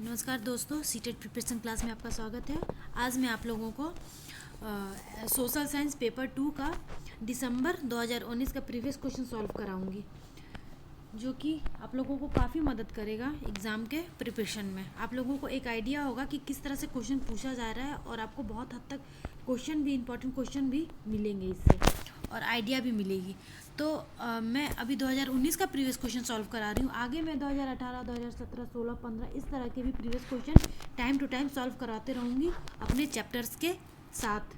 नमस्कार दोस्तों, CTET preparation class में आपका स्वागत है। आज मैं आप लोगों को सोशल साइंस पेपर 2 का दिसंबर 2019 का प्रीवियस क्वेश्चन सॉल्व कराऊंगी, जो कि आप लोगों को काफ़ी मदद करेगा एग्ज़ाम के प्रिपरेशन में। आप लोगों को एक आइडिया होगा कि किस तरह से क्वेश्चन पूछा जा रहा है और आपको बहुत हद तक क्वेश्चन भी इम्पोर्टेंट क्वेश्चन भी मिलेंगे इससे और आइडिया भी मिलेगी। तो मैं अभी 2019 का प्रीवियस क्वेश्चन सॉल्व करा रही हूँ। आगे मैं 2018, 2017, 16, 15 इस तरह के भी previous question time to time solve कराते रहूँगी अपने चैप्टर्स के साथ।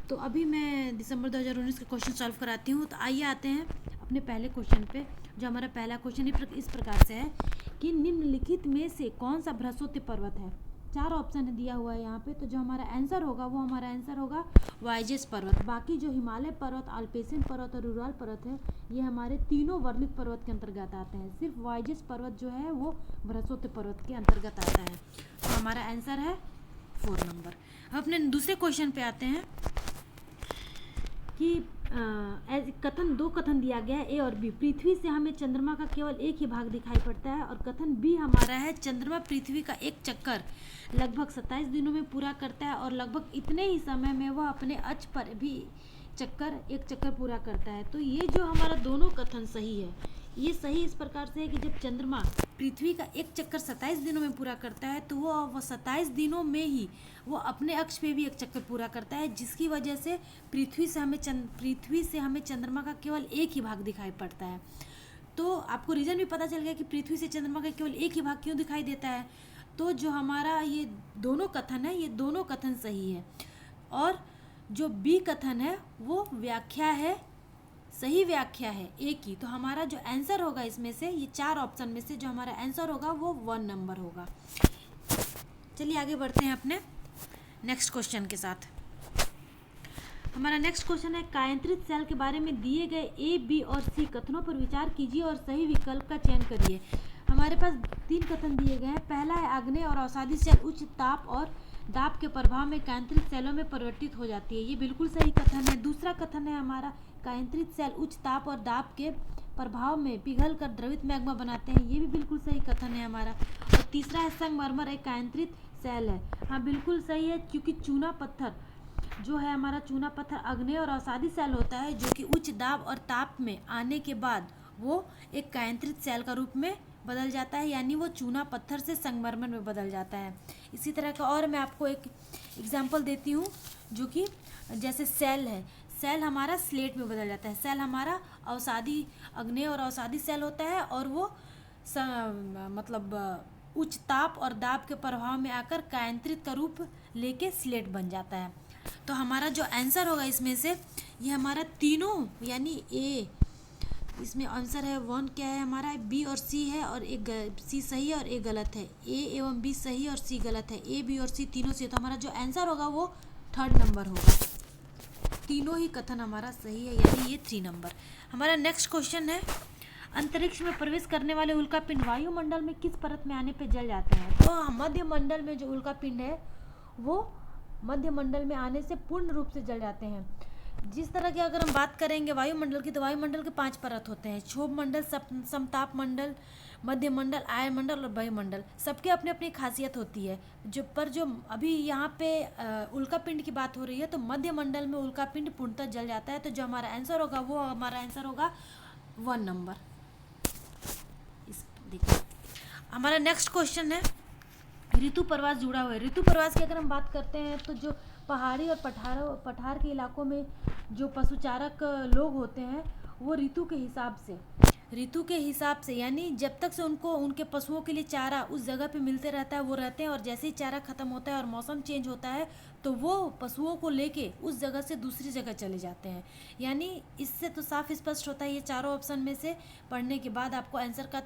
तो अभी मैं दिसंबर 2019 का क्वेश्चन सॉल्व कराती हूँ। तो आइए आते हैं अपने पहले क्वेश्चन पे। जो हमारा पहला क्वेश्चन इस प्रकार से है कि निम्नलिखित में से कौन सा बृहस्पति पर्वत है। 4 ऑप्शन है दिया हुआ है यहाँ पे। तो जो हमारा आंसर होगा वो हमारा आंसर होगा वाइजेस पर्वत। बाकी जो हिमालय पर्वत, अल्पेशियन पर्वत और उराल पर्वत है, ये हमारे तीनों वर्णित पर्वत के अंतर्गत आते हैं। सिर्फ वाइजेस पर्वत जो है वो बृहस्पति पर्वत के अंतर्गत आता है। तो हमारा आंसर है 4 नंबर। अब अपने दूसरे क्वेश्चन पे आते हैं कि दो कथन दिया गया है, ए और बी। पृथ्वी से हमें चंद्रमा का केवल एक ही भाग दिखाई पड़ता है। और कथन बी हमारा है, चंद्रमा पृथ्वी का एक चक्कर लगभग 27 दिनों में पूरा करता है और लगभग इतने ही समय में वह अपने अक्ष पर भी एक चक्कर पूरा करता है। तो ये जो हमारा दोनों कथन सही है। ये सही इस प्रकार से है कि जब चंद्रमा पृथ्वी का एक चक्कर 27 दिनों में पूरा करता है तो वो 27 दिनों में ही वो अपने अक्ष पे भी एक चक्कर पूरा करता है, जिसकी वजह से पृथ्वी से हमें चंद्रमा का केवल एक ही भाग दिखाई पड़ता है। तो आपको रीज़न भी पता चल गया कि पृथ्वी से चंद्रमा का केवल एक ही भाग क्यों दिखाई देता है। तो जो हमारा ये दोनों कथन है, ये दोनों कथन सही है। और जो बी कथन है वो व्याख्या है, सही व्याख्या है एक ही। तो हमारा जो आंसर होगा इसमें से, ये 4 ऑप्शन में से जो हमारा आंसर होगा वो 1 नंबर होगा। चलिए आगे बढ़ते हैं अपने नेक्स्ट क्वेश्चन के साथ। हमारा नेक्स्ट क्वेश्चन है, कायांतरित सेल के बारे में दिए गए ए, बी और सी कथनों पर विचार कीजिए और सही विकल्प का चयन करिए। हमारे पास 3 कथन दिए गए हैं। पहला है, आग्नेय और अवसादी सेल उच्च ताप और दाब के प्रभाव में कायांतरित सेलों में परिवर्तित हो जाती है। ये बिल्कुल सही कथन है। दूसरा कथन है हमारा, कायांतरित सेल उच्च ताप और दाब के प्रभाव में पिघलकर द्रवित मैग्मा बनाते हैं। ये भी बिल्कुल सही कथन है हमारा। और तीसरा है, संगमरमर एक कायांतरित सेल है। हाँ, बिल्कुल सही है, क्योंकि चूना पत्थर जो है हमारा, चूना पत्थर आग्नेय और अवसादी सेल होता है, जो कि उच्च दाब और ताप में आने के बाद वो एक कायांतरित सेल का रूप में बदल जाता है, यानी वो चूना पत्थर से संगमरमर में बदल जाता है। इसी तरह का और मैं आपको एक एग्जांपल देती हूँ, जो कि जैसे सेल है, सेल हमारा स्लेट में बदल जाता है। सेल हमारा आग्नेय और अवसादी सेल होता है और वो उच्च ताप और दाब के प्रभाव में आकर कायांतरित का रूप लेके स्लेट बन जाता है। तो हमारा जो आंसर होगा इसमें से, ये हमारा तीनों यानी ए, इसमें आंसर है 1 क्या है हमारा, बी और सी है और एक सी सही है और एक गलत है। ए एवं बी सही और सी गलत है। ए, बी और सी तीनों से। तो हमारा जो आंसर होगा वो 3rd नंबर होगा। तीनों ही कथन हमारा सही है, यानी ये 3 नंबर। हमारा नेक्स्ट क्वेश्चन है, अंतरिक्ष में प्रवेश करने वाले उल्कापिंड वायुमंडल में किस परत में आने पे जल जाते हैं। तो मध्य मंडल में जो उल्कापिंड है वो मध्य मंडल में आने से पूर्ण रूप से जल जाते हैं। जिस तरह की अगर हम बात करेंगे वायुमंडल की, तो वायुमंडल के 5 परत होते हैं, क्षोभ मंडल, समताप मंडल, मध्य मंडल, आयनमंडल और वायुमंडल। सबके अपनी अपनी खासियत होती है। जो अभी यहाँ पे उल्कापिंड की बात हो रही है, तो मध्य मंडल में उल्कापिंड पूर्णतः जल जाता है। तो जो हमारा आंसर होगा वो हमारा आंसर होगा 1 नंबर। देखिए हमारा नेक्स्ट क्वेश्चन है, ऋतु प्रवास जुड़ा हुआ है। ऋतु प्रवास की अगर हम बात करते हैं, तो जो पहाड़ी और पठार के इलाकों में जो पशुचारक लोग होते हैं, वो ऋतु के हिसाब से यानी जब तक से उनको उनके पशुओं के लिए चारा उस जगह पे मिलते रहता है वो रहते हैं। और जैसे ही चारा खत्म होता है और मौसम चेंज होता है, तो वो पशुओं को लेके उस जगह से दूसरी जगह चले जाते हैं। यानी इससे तो साफ स्पष्ट होता है, ये चारों ऑप्शन में से पढ़ने के बाद आपको आंसर का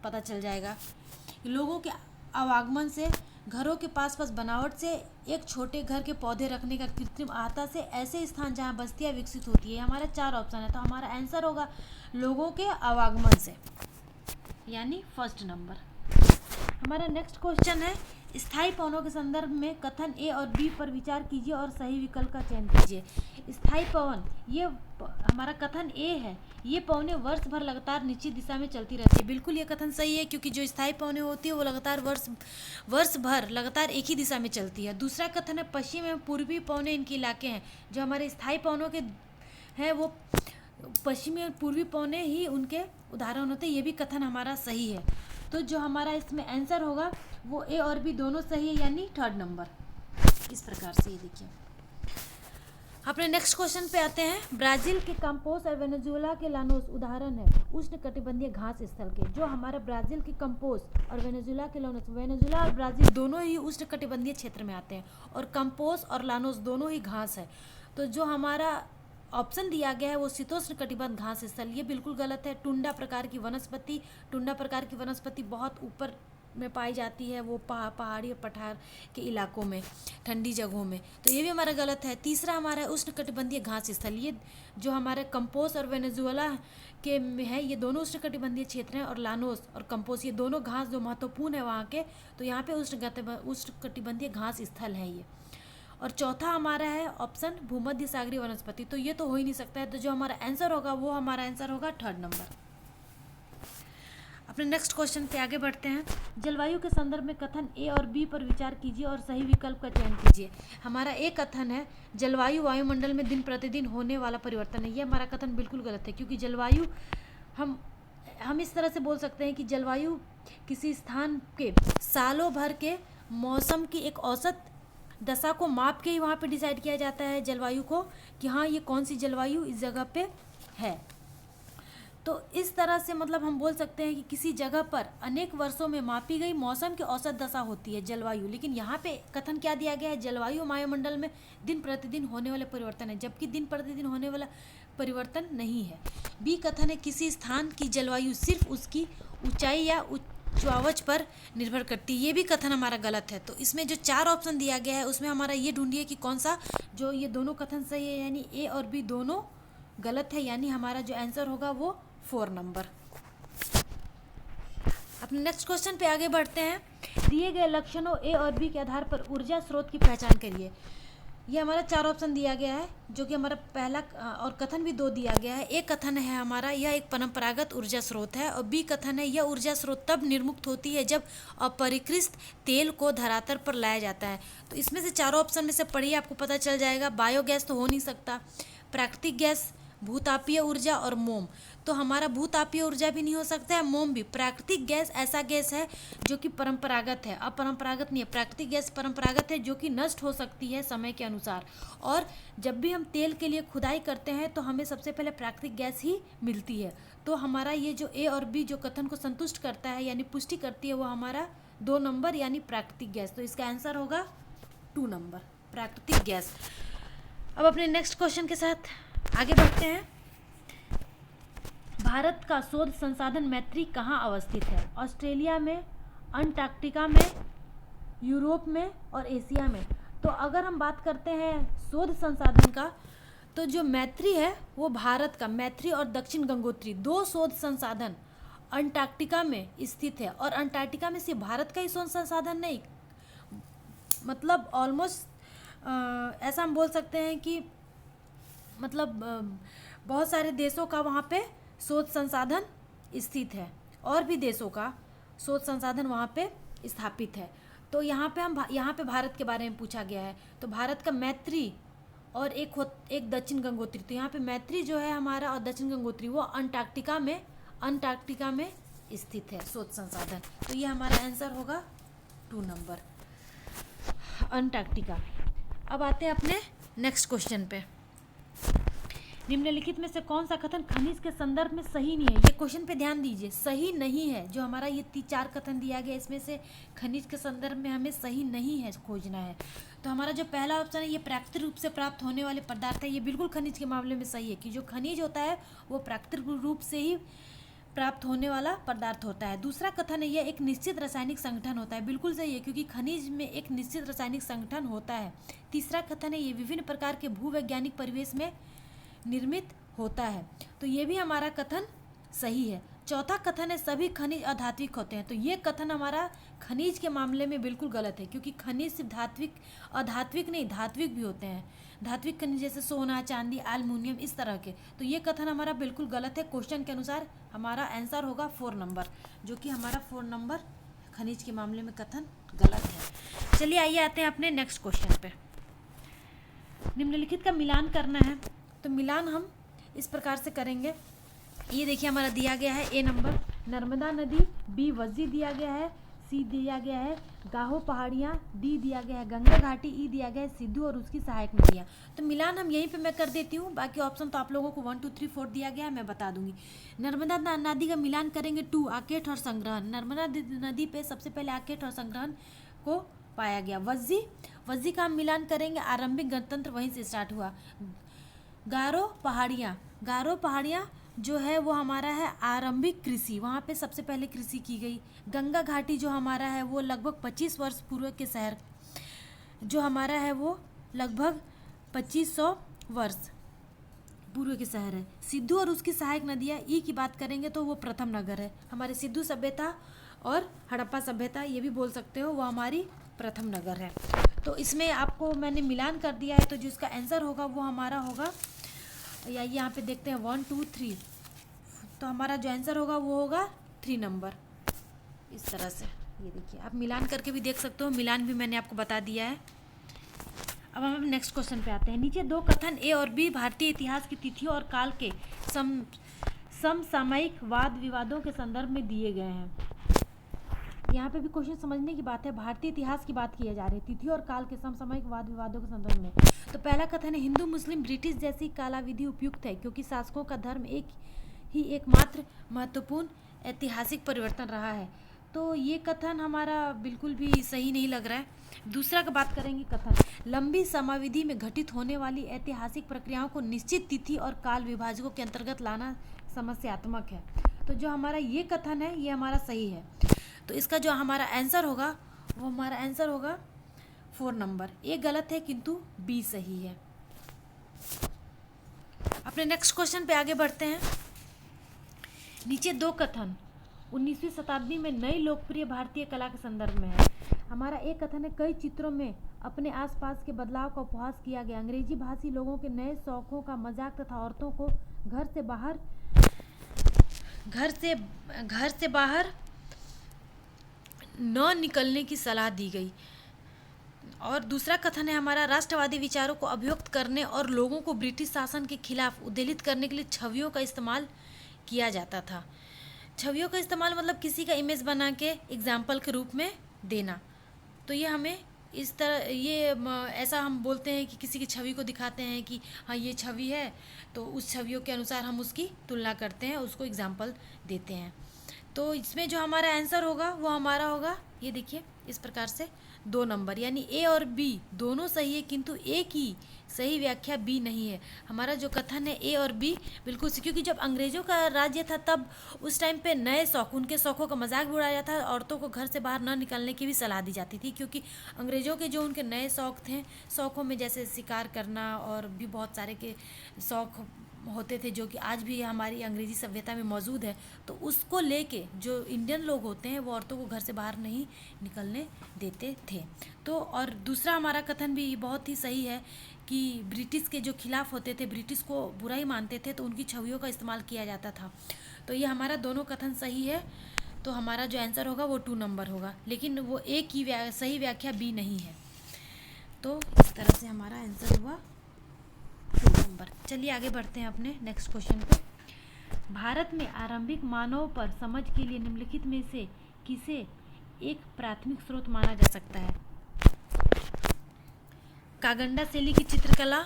पता चल जाएगा। लोगों के आवागमन से, घरों के पास बनावट से, एक छोटे घर के पौधे रखने का कृत्रिम आहता से, ऐसे स्थान जहां बस्तियां विकसित होती है। हमारा 4 ऑप्शन है। तो हमारा आंसर होगा लोगों के आवागमन से, यानी 1st नंबर। हमारा नेक्स्ट क्वेश्चन है, स्थायी पवनों के संदर्भ में कथन ए और बी पर विचार कीजिए और सही विकल्प का चयन कीजिए। स्थायी पवन, ये हमारा कथन ए है, ये पवनें वर्ष भर लगातार निश्चित दिशा में चलती रहती है। बिल्कुल ये कथन सही है, क्योंकि जो स्थायी पवनें होती है वो लगातार वर्ष भर लगातार एक ही दिशा में चलती है। दूसरा कथन है पश्चिम एवं पूर्वी पवनें इनके इलाके हैं। जो हमारे स्थायी पवनों के हैं वो पश्चिमी और पूर्वी पवनें ही उनके उदाहरण होते हैं। ये भी कथन हमारा सही है। तो जो हमारा इसमें आंसर होगा वो ए और बी दोनों सही है, यानी थर्ड नंबर। इस प्रकार से ये देखिए। अपने नेक्स्ट क्वेश्चन पे आते हैं। ब्राजील के कंपोस और वेनेजुएला के लानोस उदाहरण है उष्ण कटिबंधीय घास स्थल के। जो हमारा ब्राजील के कंपोस और वेनेजुएला के लानोस, वेनेजुएला और ब्राजील दोनों ही उष्ण कटिबंधीय क्षेत्र में आते हैं, और कंपोस और लानोस दोनों ही घास है। तो जो हमारा ऑप्शन दिया गया है वो शीतोष्ण कटिबंध घास स्थल, ये बिल्कुल गलत है। टुंडा प्रकार की वनस्पति बहुत ऊपर में पाई जाती है, वो पहाड़ी और पठार के इलाकों में, ठंडी जगहों में। तो ये भी हमारा गलत है। तीसरा हमारा है उष्ण कटिबंधीय घास स्थल। ये जो हमारे कंपोस और वेनेजुएला के में है, ये दोनों उष्ण कटिबंधीय क्षेत्र हैं, और लानोस और कंपोस ये दोनों घास जो महत्वपूर्ण है वहाँ के, तो यहाँ पे उष्ण कटिबंधीय घास स्थल है ये। और चौथा हमारा है ऑप्शन भूमध्य सागरीय वनस्पति। तो ये तो हो ही नहीं सकता है। तो जो हमारा आंसर होगा वो हमारा आंसर होगा थर्ड नंबर। अपने नेक्स्ट क्वेश्चन पे आगे बढ़ते हैं। जलवायु के संदर्भ में कथन ए और बी पर विचार कीजिए और सही विकल्प का चयन कीजिए। हमारा एक कथन है जलवायु वायुमंडल में दिन प्रतिदिन होने वाला परिवर्तन है। ये हमारा कथन बिल्कुल गलत है, क्योंकि जलवायु हम इस तरह से बोल सकते हैं कि जलवायु किसी स्थान के सालों भर के मौसम की एक औसत दशा को माप के ही वहाँ पे डिसाइड किया जाता है जलवायु को, कि हाँ ये कौन सी जलवायु इस जगह पे है। तो इस तरह से मतलब हम बोल सकते हैं कि किसी जगह पर अनेक वर्षों में मापी गई मौसम की औसत दशा होती है जलवायु। लेकिन यहाँ पे कथन क्या दिया गया है, जलवायु वायुमंडल में दिन प्रतिदिन होने वाले परिवर्तन है, जबकि दिन प्रतिदिन होने वाला परिवर्तन नहीं है। बी कथन है किसी स्थान की जलवायु सिर्फ उसकी ऊंचाई या चुआवच पर निर्भर करती है। ये भी कथन हमारा गलत है। तो इसमें जो 4 ऑप्शन दिया गया है उसमें हमारा ये ढूंढिए कि कौन सा जो ये दोनों कथन सही है, यानी ए और बी दोनों गलत है, यानी हमारा जो आंसर होगा वो 4 नंबर। अपने नेक्स्ट क्वेश्चन पे आगे बढ़ते हैं। दिए गए लक्षणों ए और बी के आधार पर ऊर्जा स्रोत की पहचान करिए। ये हमारा 4 ऑप्शन दिया गया है, जो कि हमारा पहला, और कथन भी 2 दिया गया है। एक कथन है हमारा यह एक परंपरागत ऊर्जा स्रोत है, और बी कथन है यह ऊर्जा स्रोत तब निर्मुक्त होती है जब अपरिष्कृत तेल को धरातल पर लाया जाता है। तो इसमें से 4 ऑप्शन में से पढ़िए, आपको पता चल जाएगा। बायोगैस तो हो नहीं सकता, प्राकृतिक गैस, भूतापीय ऊर्जा और मोम। तो हमारा भूतापीय ऊर्जा भी नहीं हो सकता है, मोम भी। प्राकृतिक गैस ऐसा गैस है जो कि परंपरागत है, अपरंपरागत नहीं है। प्राकृतिक गैस परंपरागत है जो कि नष्ट हो सकती है समय के अनुसार, और जब भी हम तेल के लिए खुदाई करते हैं तो हमें सबसे पहले प्राकृतिक गैस ही मिलती है। तो हमारा ये जो ए और बी जो कथन को संतुष्ट करता है यानी पुष्टि करती है, वो हमारा 2 नंबर यानी प्राकृतिक गैस। तो इसका आंसर होगा 2 नंबर, प्राकृतिक गैस। अब अपने नेक्स्ट क्वेश्चन के साथ आगे बढ़ते हैं। भारत का शोध संसाधन मैत्री कहाँ अवस्थित है? ऑस्ट्रेलिया में, अंटार्कटिका में, यूरोप में और एशिया में। तो अगर हम बात करते हैं शोध संसाधन का, तो जो मैत्री है वो भारत का, मैत्री और दक्षिण गंगोत्री 2 शोध संसाधन अंटार्कटिका में स्थित है। और अंटार्कटिका में सिर्फ भारत का ही शोध संसाधन नहीं, मतलब ऑलमोस्ट ऐसा हम बोल सकते हैं कि मतलब बहुत सारे देशों का वहाँ पे शोध संसाधन स्थित है, और भी देशों का शोध संसाधन वहाँ पे स्थापित है। तो यहाँ पे भारत के बारे में पूछा गया है। तो भारत का मैत्री और एक दक्षिण गंगोत्री। तो यहाँ पे मैत्री जो है हमारा और दक्षिण गंगोत्री वो अंटार्कटिका में स्थित है शोध संसाधन। तो ये हमारा आंसर होगा 2 नंबर, अंटार्कटिका। अब आते हैं अपने नेक्स्ट क्वेश्चन पे। निम्नलिखित में से कौन सा कथन खनिज के संदर्भ में सही नहीं है? ये क्वेश्चन पे ध्यान दीजिए, सही नहीं है। जो हमारा ये 4 कथन दिया गया इसमें से खनिज के संदर्भ में हमें सही नहीं है खोजना है। तो हमारा जो पहला ऑप्शन है ये प्राकृतिक रूप से प्राप्त होने वाले पदार्थ है, ये बिल्कुल खनिज के मामले में सही है कि जो खनिज होता है वो प्राकृतिक रूप से ही प्राप्त होने वाला पदार्थ होता है। दूसरा कथन है यह एक निश्चित रासायनिक संगठन होता है, बिल्कुल सही है क्योंकि खनिज में एक निश्चित रासायनिक संगठन होता है। तीसरा कथन है ये विभिन्न प्रकार के भूवैज्ञानिक परिवेश में निर्मित होता है, तो ये भी हमारा कथन सही है। चौथा कथन है सभी खनिज अधात्विक होते हैं। तो ये कथन हमारा खनिज के मामले में बिल्कुल गलत है, क्योंकि खनिज सिर्फ धात्विक अधात्विक नहीं धात्विक भी होते हैं। धात्विक खनिज जैसे सोना, चांदी, एल्युमिनियम, इस तरह के। तो ये कथन हमारा बिल्कुल गलत है। क्वेश्चन के अनुसार हमारा आंसर होगा 4 नंबर, जो कि हमारा 4 नंबर खनिज के मामले में कथन गलत है। चलिए आइए आते हैं अपने नेक्स्ट क्वेश्चन पे। निम्नलिखित का मिलान करना है। तो मिलान हम इस प्रकार से करेंगे। ये देखिए हमारा दिया गया है ए नंबर नर्मदा नदी, बी वज्जी दिया गया है, सी दिया गया है गाहो पहाड़ियाँ, डी दिया गया है गंगा घाटी, ई दिया गया है सिद्धू और उसकी सहायक नदियाँ। तो मिलान हम यहीं पे मैं कर देती हूँ, बाकी ऑप्शन तो आप लोगों को 1 2 3 4 दिया गया है, मैं बता दूंगी। नर्मदा नदी का मिलान करेंगे 2 आकेट और संग्रहण। नर्मदा नदी पे सबसे पहले आकेट और संग्रहण को पाया गया। वज्जी का हम मिलान करेंगे, आरंभिक गणतंत्र वहीं से स्टार्ट हुआ। गारो पहाड़ियाँ जो है वो हमारा है आरंभिक कृषि, वहाँ पे सबसे पहले कृषि की गई। गंगा घाटी जो हमारा है वो लगभग 25 वर्ष पूर्व के शहर जो हमारा है वो लगभग 2500 वर्ष पूर्व के शहर है। सिद्धू और उसकी सहायक नदियाँ ई की बात करेंगे तो वो प्रथम नगर है। हमारे सिद्धू सभ्यता और हड़प्पा सभ्यता ये भी बोल सकते हो, वो हमारी प्रथम नगर है। तो इसमें आपको मैंने मिलान कर दिया है, तो जिसका आंसर होगा वो हमारा होगा, या यहाँ पे देखते हैं 1 2 3, तो हमारा जो आंसर होगा वो होगा 3 नंबर। इस तरह से ये देखिए आप मिलान करके भी देख सकते हो, मिलान भी मैंने आपको बता दिया है। अब हम नेक्स्ट क्वेश्चन पे आते हैं। नीचे 2 कथन ए और बी भारतीय इतिहास की तिथियों और काल के समसामयिक वाद विवादों के संदर्भ में दिए गए हैं। यहाँ पे भी क्वेश्चन समझने की बात है, भारतीय इतिहास की बात की जा रही है, तिथियों और काल के समसामयिक वाद विवादों के संदर्भ में। तो पहला कथन है हिंदू मुस्लिम ब्रिटिश जैसी कालाविधि उपयुक्त है, क्योंकि शासकों का धर्म एकमात्र महत्वपूर्ण ऐतिहासिक परिवर्तन रहा है। तो ये कथन हमारा बिल्कुल भी सही नहीं लग रहा है। दूसरा का बात करेंगे कथन, लंबी समाविधि में घटित होने वाली ऐतिहासिक प्रक्रियाओं को निश्चित तिथि और काल विभाजकों के अंतर्गत लाना समस्यात्मक है। तो जो हमारा ये कथन है ये हमारा सही है। तो इसका जो हमारा आंसर होगा वो हमारा आंसर होगा 4 नंबर। ए गलत है किंतु बी सही है। अपने नेक्स्ट क्वेश्चन पे आगे बढ़ते हैं। नीचे 2 कथन 19वीं शताब्दी में नई लोकप्रिय भारतीय कला के संदर्भ में है। हमारा एक कथन है कई चित्रों में अपने आसपास के बदलाव का उपहास किया गया। अंग्रेजी भाषी लोगों के नए शौकों का मजाक तथा औरतों को घर से बाहर न निकलने की सलाह दी गई। और दूसरा कथन है हमारा राष्ट्रवादी विचारों को अभिव्यक्त करने और लोगों को ब्रिटिश शासन के खिलाफ उद्वेलित करने के लिए छवियों का इस्तेमाल किया जाता था। छवियों का इस्तेमाल मतलब किसी का इमेज बना के एग्जाम्पल के रूप में देना। तो ये हमें इस तरह ऐसा हम बोलते हैं कि किसी की छवि को दिखाते हैं कि हाँ ये छवि है, तो उस छवियों के अनुसार हम उसकी तुलना करते हैं, उसको एग्जाम्पल देते हैं। तो इसमें जो हमारा आंसर होगा वो हमारा होगा, ये देखिए इस प्रकार से 2 नंबर, यानी ए और बी दोनों सही है, किंतु ए की सही व्याख्या बी नहीं है। हमारा जो कथन है ए और बी बिल्कुल सही, क्योंकि जब अंग्रेजों का राज्य था तब उस टाइम पे नए शौक, उनके शौकों का मजाक भी उड़ाया जाता था, औरतों को घर से बाहर न निकलने की भी सलाह दी जाती थी, क्योंकि अंग्रेजों के जो उनके नए शौक थे, शौकों में जैसे शिकार करना और भी बहुत सारे के शौक होते थे जो कि आज भी हमारी अंग्रेजी सभ्यता में मौजूद है। तो उसको लेके जो इंडियन लोग होते हैं वो औरतों को घर से बाहर नहीं निकलने देते थे। तो और दूसरा हमारा कथन भी बहुत ही सही है कि ब्रिटिश के जो खिलाफ होते थे, ब्रिटिश को बुरा ही मानते थे, तो उनकी छवियों का इस्तेमाल किया जाता था। तो ये हमारा दोनों कथन सही है। तो हमारा जो आंसर होगा वो 2 नंबर होगा, लेकिन वो ए की सही व्याख्या बी नहीं है। तो इस तरह से हमारा आंसर हुआ 2 नंबर। चलिए आगे बढ़ते हैं अपने नेक्स्ट क्वेश्चन पे। भारत में आरंभिक मानव पर समझ के लिए निम्नलिखित में से किसे एक प्राथमिक स्रोत माना जा सकता है? कागंडा शैली की चित्रकला,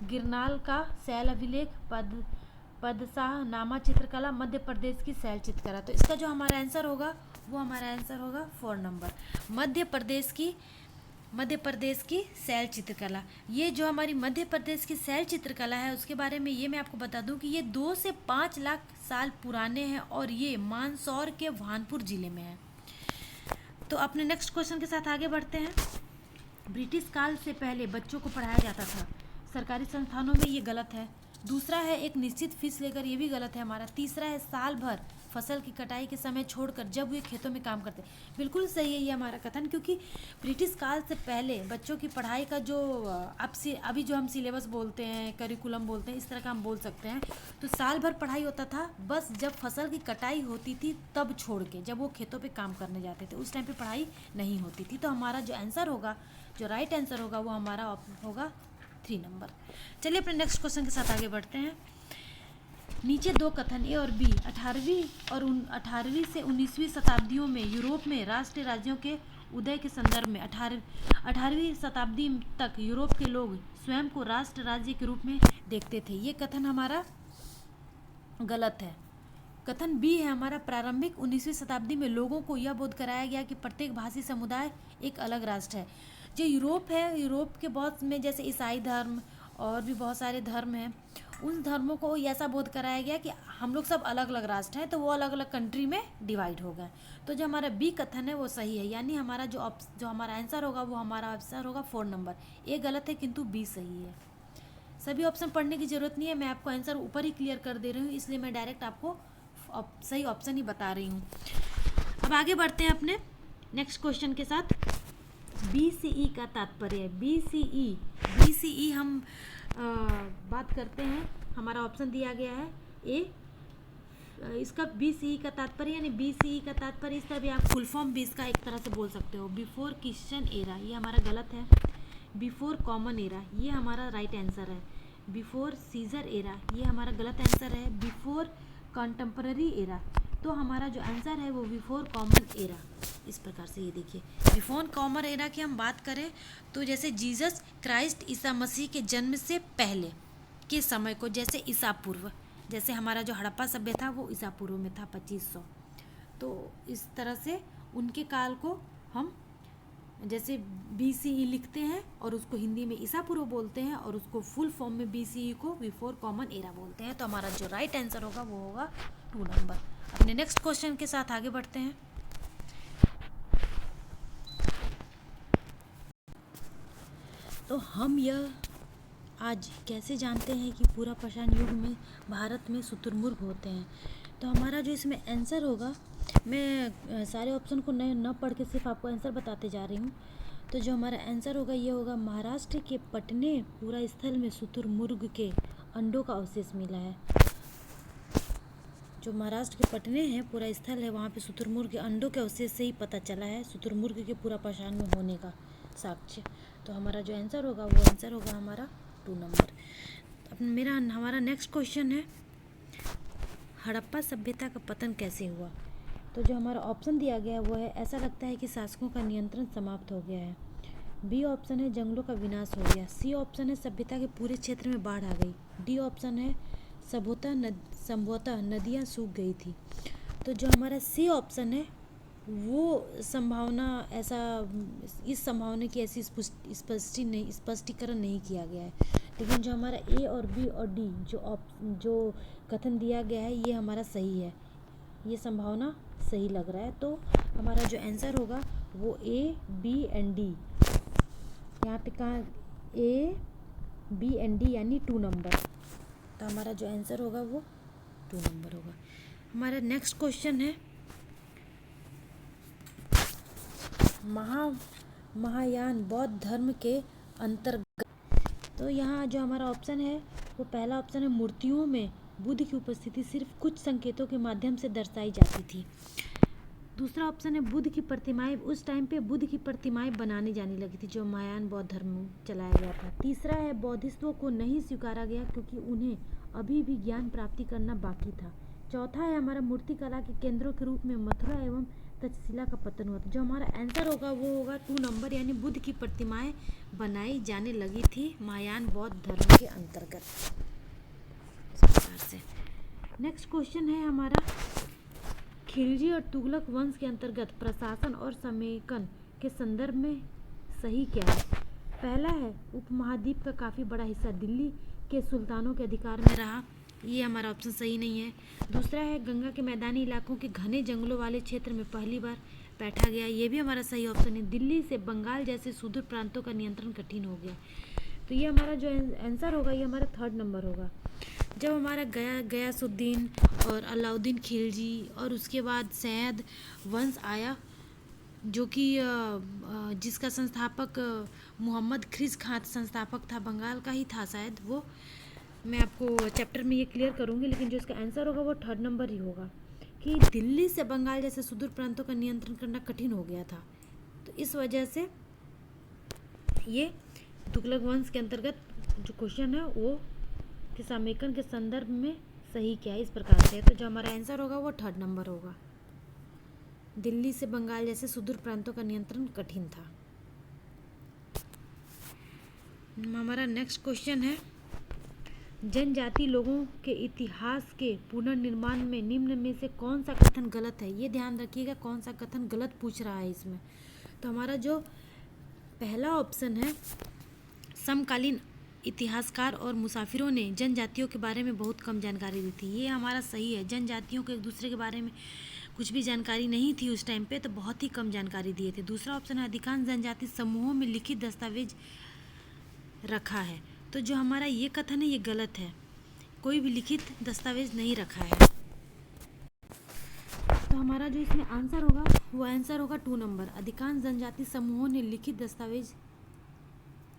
गिरनाल का शैल अभिलेख, पदशाह नामा चित्रकला, मध्य प्रदेश की शैल चित्रकला। तो इसका जो हमारा आंसर होगा वो हमारा आंसर होगा 4 नंबर, मध्य प्रदेश की शैल चित्रकला। ये जो हमारी मध्य प्रदेश की शैल चित्रकला है उसके बारे में ये मैं आपको बता दूं कि ये 2 से 5 लाख साल पुराने हैं और ये मानसौर के भानपुर जिले में है। तो अपने नेक्स्ट क्वेश्चन के साथ आगे बढ़ते हैं। ब्रिटिश काल से पहले बच्चों को पढ़ाया जाता था सरकारी संस्थानों में, ये गलत है। दूसरा है एक निश्चित फीस लेकर, ये भी गलत है हमारा। तीसरा है साल भर फसल की कटाई के समय छोड़कर जब वे खेतों में काम करते। बिल्कुल सही है ये हमारा कथन, क्योंकि ब्रिटिश काल से पहले बच्चों की पढ़ाई का जो अभी जो हम सिलेबस बोलते हैं, करिकुलम बोलते हैं, इस तरह का हम बोल सकते हैं, तो साल भर पढ़ाई होता था, बस जब फसल की कटाई होती थी तब छोड़ के, जब वो खेतों पे काम करने जाते थे उस टाइम पे पढ़ाई नहीं होती थी। तो हमारा जो आंसर होगा, जो राइट आंसर होगा, वो हमारा होगा 3 नंबर। चलिए अपने नेक्स्ट क्वेश्चन के साथ आगे बढ़ते हैं। नीचे दो कथन ए और बी 18वीं से 19वीं शताब्दियों में यूरोप में राष्ट्रीय राज्यों के उदय के संदर्भ में 18वीं शताब्दी तक यूरोप के लोग स्वयं को राष्ट्र राज्य के रूप में देखते थे। ये कथन हमारा गलत है। कथन बी है हमारा, प्रारंभिक 19वीं शताब्दी में लोगों को यह बोध कराया गया कि प्रत्येक भाषी समुदाय एक अलग राष्ट्र है। जो यूरोप है, यूरोप के बहुत में जैसे ईसाई धर्म और भी बहुत सारे धर्म हैं, उन धर्मों को ऐसा बोध कराया गया कि हम लोग सब अलग अलग राष्ट्र हैं, तो वो अलग अलग कंट्री में डिवाइड हो गए। तो जो हमारा बी कथन है वो सही है, यानी हमारा जो हमारा आंसर होगा वो हमारा आंसर होगा 4 नंबर। ए गलत है किंतु बी सही है। सभी ऑप्शन पढ़ने की ज़रूरत नहीं है, मैं आपको आंसर ऊपर ही क्लियर कर दे रही हूँ, इसलिए मैं डायरेक्ट आपको सही ऑप्शन ही बता रही हूँ। अब आगे बढ़ते हैं अपने नेक्स्ट क्वेश्चन के साथ। BCE का तात्पर्य, BCE हम बात करते हैं, हमारा ऑप्शन दिया गया है ए। इसका BCE का तात्पर्य, यानी BCE का तात्पर्य, इस तरह भी आप फुल फॉर्म भी इसका एक तरह से बोल सकते हो, बिफोर क्रिश्चियन एरा, ये हमारा गलत है। बिफोर कॉमन एरा, ये हमारा राइट आंसर है। बिफोर सीजर एरा, ये हमारा गलत आंसर है। बिफोर कंटेम्पररी एरा, तो हमारा जो आंसर है वो बिफोर कॉमन एरा। इस प्रकार से ये देखिए, बिफोर कॉमन एरा की हम बात करें तो जैसे जीसस क्राइस्ट ईसा मसीह के जन्म से पहले के समय को, जैसे ईसा पूर्व, जैसे हमारा जो हड़प्पा सभ्य था वो ईसा पूर्व में था 2500, तो इस तरह से उनके काल को हम जैसे BCE लिखते हैं और उसको हिंदी में ईसा पूर्व बोलते हैं और उसको फुल फॉर्म में BCE को बिफोर कॉमन एरा बोलते हैं। तो हमारा जो राइट आंसर होगा वो होगा 2 नंबर। अपने नेक्स्ट क्वेश्चन के साथ आगे बढ़ते हैं। तो हम यह आज कैसे जानते हैं कि पूरा पाषाण युग में भारत में शुतुरमुर्ग होते हैं। तो हमारा जो इसमें आंसर होगा, मैं सारे ऑप्शन को न पढ़ के सिर्फ आपको आंसर बताते जा रही हूँ। तो जो हमारा आंसर होगा ये होगा, महाराष्ट्र के पटने पूरा स्थल में शुतुरमुर्ग के अंडों का अवशेष मिला है। जो महाराष्ट्र के पटने हैं पूरा स्थल है, वहाँ पे शुतुरमुर्ग के अंडों के अवशेष से ही पता चला है शुतुरमुर्ग के पूरा पाषाण में होने का साक्ष्य। तो हमारा जो आंसर होगा वो आंसर होगा हमारा 2 नंबर। अब हमारा नेक्स्ट क्वेश्चन है, हड़प्पा सभ्यता का पतन कैसे हुआ। तो जो हमारा ऑप्शन दिया गया है वो है, ऐसा लगता है कि शासकों का नियंत्रण समाप्त हो गया है। बी ऑप्शन है, जंगलों का विनाश हो गया। सी ऑप्शन है, सभ्यता के पूरे क्षेत्र में बाढ़ आ गई। डी ऑप्शन है, संभवतः नदियाँ सूख गई थी। तो जो हमारा सी ऑप्शन है वो संभावना, ऐसा इस संभावना की ऐसी स्पष्टीकरण नहीं किया गया है। लेकिन जो हमारा ए और बी और डी जो कथन दिया गया है ये हमारा सही है, ये संभावना सही लग रहा है। तो हमारा जो आंसर होगा वो ए, बी एंड डी, यहाँ पे कहाँ ए, बी एंड डी यानी 2 नंबर। तो हमारा जो आंसर होगा वो 2 नंबर होगा। हमारा नेक्स्ट क्वेश्चन है, महायान बौद्ध धर्म के अंतर्गत। तो यहाँ जो हमारा ऑप्शन है वो पहला ऑप्शन है, मूर्तियों में बुद्ध की उपस्थिति सिर्फ कुछ संकेतों के माध्यम से दर्शाई जाती थी। दूसरा ऑप्शन है, बुद्ध की प्रतिमाएं, उस टाइम पे बुद्ध की प्रतिमाएं बनाने जाने लगी थी, जो महायान बौद्ध धर्म चलाया गया था। तीसरा है, बौद्धिस्टों को नहीं स्वीकारा गया क्योंकि उन्हें अभी भी ज्ञान प्राप्ति करना बाकी था। चौथा है, हमारा मूर्ति कला के केंद्रों के रूप में मथुरा एवं तक्षशिला का पतन हुआ था। जो हमारा आंसर होगा वो होगा 2 नंबर, यानी बुद्ध की प्रतिमाएं बनाई जाने लगी थी महायान बौद्ध धर्म के अंतर्गत। इस प्रकार से नेक्स्ट क्वेश्चन है हमारा, खिलजी और तुगलक वंश के अंतर्गत प्रशासन और समेकन के संदर्भ में सही क्या है। पहला है, उपमहाद्वीप का काफ़ी बड़ा हिस्सा दिल्ली के सुल्तानों के अधिकार में रहा, ये हमारा ऑप्शन सही नहीं है। दूसरा है, गंगा के मैदानी इलाकों के घने जंगलों वाले क्षेत्र में पहली बार बैठा गया, ये भी हमारा सही ऑप्शन है। दिल्ली से बंगाल जैसे सुदूर प्रांतों का नियंत्रण कठिन हो गया। तो ये हमारा जो आंसर होगा ये हमारा 3rd नंबर होगा। जब हमारा गयासुद्दीन और अलाउद्दीन खिलजी और उसके बाद सैयद वंश आया, जो कि जिसका संस्थापक मोहम्मद ख्रिज खां संस्थापक था, बंगाल का ही था शायद वो। मैं आपको चैप्टर में ये क्लियर करूँगी, लेकिन जो इसका आंसर होगा वो 3rd नंबर ही होगा कि दिल्ली से बंगाल जैसे सुदूर प्रांतों का नियंत्रण करना कठिन हो गया था। तो इस वजह से ये तुगलक वंश के अंतर्गत जो क्वेश्चन है वो कि समेकन के संदर्भ में सही क्या है, इस प्रकार से है। तो जो हमारा आंसर होगा वो 3rd नंबर होगा। दिल्ली से बंगाल जैसे सुदूर प्रांतों का नियंत्रण कठिन था। हमारा नेक्स्ट क्वेश्चन है, जनजाति लोगों के इतिहास के पुनर्निर्माण में निम्न में से कौन सा कथन गलत है। ये ध्यान रखिएगा कौन सा कथन गलत पूछ रहा है इसमें। तो हमारा जो पहला ऑप्शन है, समकालीन इतिहासकार और मुसाफिरों ने जनजातियों के बारे में बहुत कम जानकारी दी थी, ये हमारा सही है। जनजातियों को एक दूसरे के बारे में कुछ भी जानकारी नहीं थी उस टाइम पे, तो बहुत ही कम जानकारी दिए थे। दूसरा ऑप्शन है, अधिकांश जनजाति समूहों में लिखित दस्तावेज रखा है। तो जो हमारा ये कथन है ये गलत है, कोई भी लिखित दस्तावेज नहीं रखा है। तो हमारा जो इसमें आंसर होगा वो आंसर होगा 2 नंबर, अधिकांश जनजाति समूहों ने लिखित दस्तावेज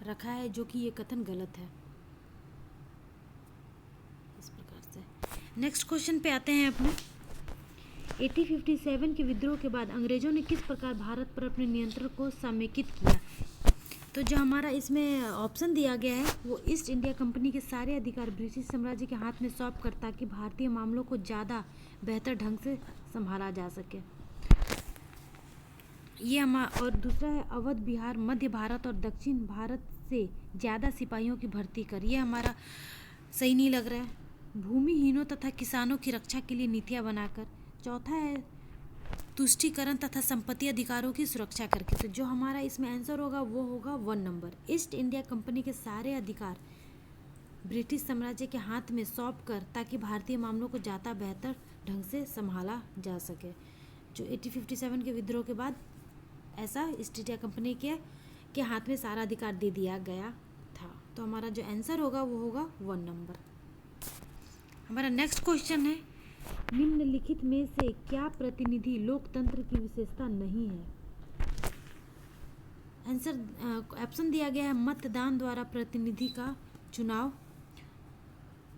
रखा है, जो कि ये कथन गलत है। इस प्रकार से नेक्स्ट क्वेश्चन पे आते हैं अपने। 1857 के विद्रोह के बाद अंग्रेजों ने किस प्रकार भारत पर अपने नियंत्रण को समेकित किया। तो जो हमारा इसमें ऑप्शन दिया गया है वो ईस्ट इंडिया कंपनी के सारे अधिकार ब्रिटिश साम्राज्य के हाथ में सौंप कर, ताकि भारतीय मामलों को ज़्यादा बेहतर ढंग से संभाला जा सके। ये और दूसरा है, अवध, बिहार, मध्य भारत और दक्षिण भारत से ज़्यादा सिपाहियों की भर्ती कर। ये हमारा सही नहीं लग रहा है। भूमिहीनों तथा किसानों की रक्षा के लिए नीतियाँ बनाकर। चौथा है, तुष्टीकरण तथा संपत्ति अधिकारों की सुरक्षा करके। तो जो हमारा इसमें आंसर होगा वो होगा 1 नंबर, ईस्ट इंडिया कंपनी के सारे अधिकार ब्रिटिश साम्राज्य के हाथ में सौंप कर, ताकि भारतीय मामलों को ज़्यादा बेहतर ढंग से संभाला जा सके। जो 1857 के विद्रोह के बाद ऐसा ईस्ट इंडिया कंपनी के हाथ में सारा अधिकार दे दिया गया था। तो हमारा जो आंसर होगा वो होगा 1 नंबर। हमारा नेक्स्ट क्वेश्चन है, निम्नलिखित में से क्या प्रतिनिधि लोकतंत्र की विशेषता नहीं है। आंसर ऑप्शन दिया गया है, मतदान द्वारा प्रतिनिधि का चुनाव।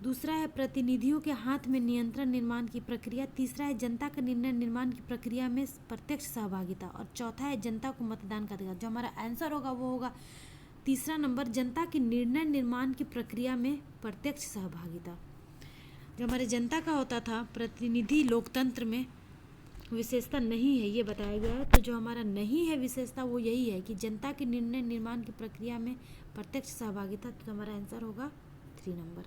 दूसरा है, प्रतिनिधियों के हाथ में नियंत्रण निर्माण की प्रक्रिया। तीसरा है, जनता का निर्णय निर्माण की प्रक्रिया में प्रत्यक्ष सहभागिता। और चौथा है, जनता को मतदान का अधिकार। जो हमारा आंसर होगा वो होगा 3रा नंबर, जनता की निर्णय निर्माण की प्रक्रिया में प्रत्यक्ष सहभागिता। जो हमारे जनता का होता था प्रतिनिधि लोकतंत्र में विशेषता नहीं है, ये बताया गया है। तो जो हमारा नहीं है विशेषता वो यही है कि जनता के निर्णय निर्माण की प्रक्रिया में प्रत्यक्ष सहभागिता। तो हमारा आंसर होगा 3 नंबर।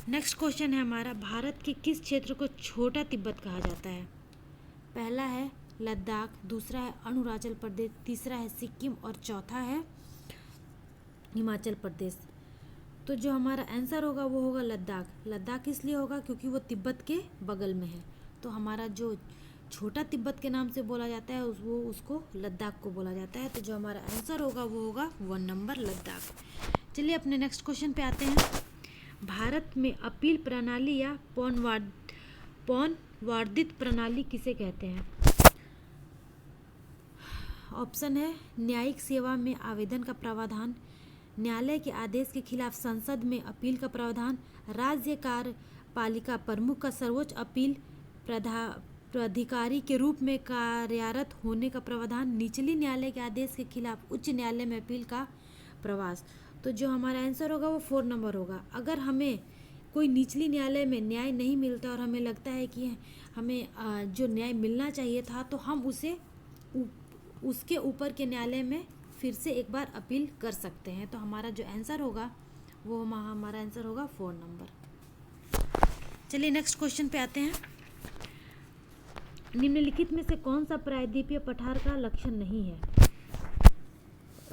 नेक्स्ट क्वेश्चन है हमारा, भारत के किस क्षेत्र को छोटा तिब्बत कहा जाता है। पहला है लद्दाख, दूसरा है अरुणाचल प्रदेश, तीसरा है सिक्किम और चौथा है हिमाचल प्रदेश। तो जो हमारा आंसर होगा वो होगा लद्दाख। लद्दाख इसलिए होगा क्योंकि वो तिब्बत के बगल में है। तो हमारा जो छोटा तिब्बत के नाम से बोला जाता है वो उसको लद्दाख को बोला जाता है। तो जो हमारा आंसर होगा वो होगा 1 नंबर, लद्दाख। चलिए अपने नेक्स्ट क्वेश्चन पे आते हैं। भारत में अपील प्रणाली या पौनवार्दित प्रणाली किसे कहते हैं। ऑप्शन है, न्यायिक सेवा में आवेदन का प्रावधान, न्यायालय के आदेश के खिलाफ संसद में अपील का प्रावधान, राज्य कार्यपालिका प्रमुख का सर्वोच्च अपील प्राधिकारी के रूप में कार्यरत होने का प्रावधान, निचली न्यायालय के आदेश के खिलाफ उच्च न्यायालय में अपील का प्रवास। तो जो हमारा आंसर होगा वो 4 नंबर होगा। अगर हमें कोई निचली न्यायालय में न्याय नहीं मिलता और हमें लगता है कि हमें जो न्याय मिलना चाहिए था, तो हम उसे उसके ऊपर के न्यायालय में फिर से एक बार अपील कर सकते हैं। तो हमारा जो आंसर होगा वो हमारा आंसर होगा 4 नंबर। चलिए नेक्स्ट क्वेश्चन पे आते हैं। निम्नलिखित में से कौन सा प्रायद्वीपीय पठार का लक्षण नहीं है।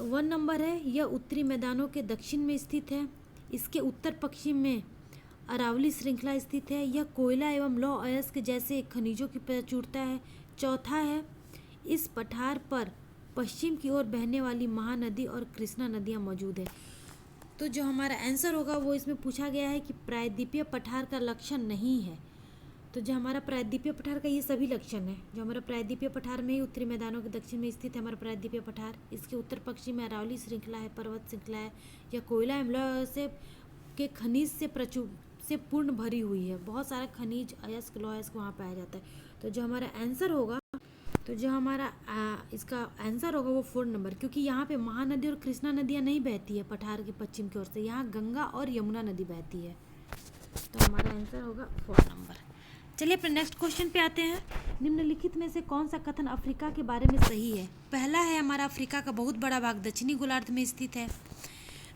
1 नंबर है, यह उत्तरी मैदानों के दक्षिण में स्थित है। इसके उत्तर पश्चिम में अरावली श्रृंखला स्थित है। यह कोयला एवं लौह अयस्क जैसे खनिजों की प्रचुरता है। चौथा है, इस पठार पर पश्चिम की ओर बहने वाली महानदी और कृष्णा नदियाँ मौजूद है। तो जो हमारा आंसर होगा वो इसमें पूछा गया है कि प्रायद्वीपीय पठार का लक्षण नहीं है। तो जो हमारा प्रायद्वीपीय पठार का ये सभी लक्षण है। जो हमारा प्रायद्वीपीय पठार में ही उत्तरी मैदानों के दक्षिण में स्थित है हमारा प्रायद्वीपीय पठार। इसके उत्तर पश्चिम में अरावली श्रृंखला है, पर्वत श्रृंखला है, या कोयला एवं से के खनिज से पूर्ण भरी हुई है। बहुत सारा खनिज, अयस्क, लौहयस्क वहाँ पाया जाता है। तो जो हमारा आंसर होगा, तो जो हमारा इसका आंसर होगा वो 4 नंबर, क्योंकि यहाँ पे महानदी और कृष्णा नदियाँ नहीं बहती है पठार के पश्चिम की ओर से, यहाँ गंगा और यमुना नदी बहती है। तो हमारा आंसर होगा 4 नंबर। चलिए अपने नेक्स्ट क्वेश्चन पे आते हैं। निम्नलिखित में से कौन सा कथन अफ्रीका के बारे में सही है? पहला है हमारा अफ्रीका का बहुत बड़ा भाग दक्षिणी गोलार्ध में स्थित है।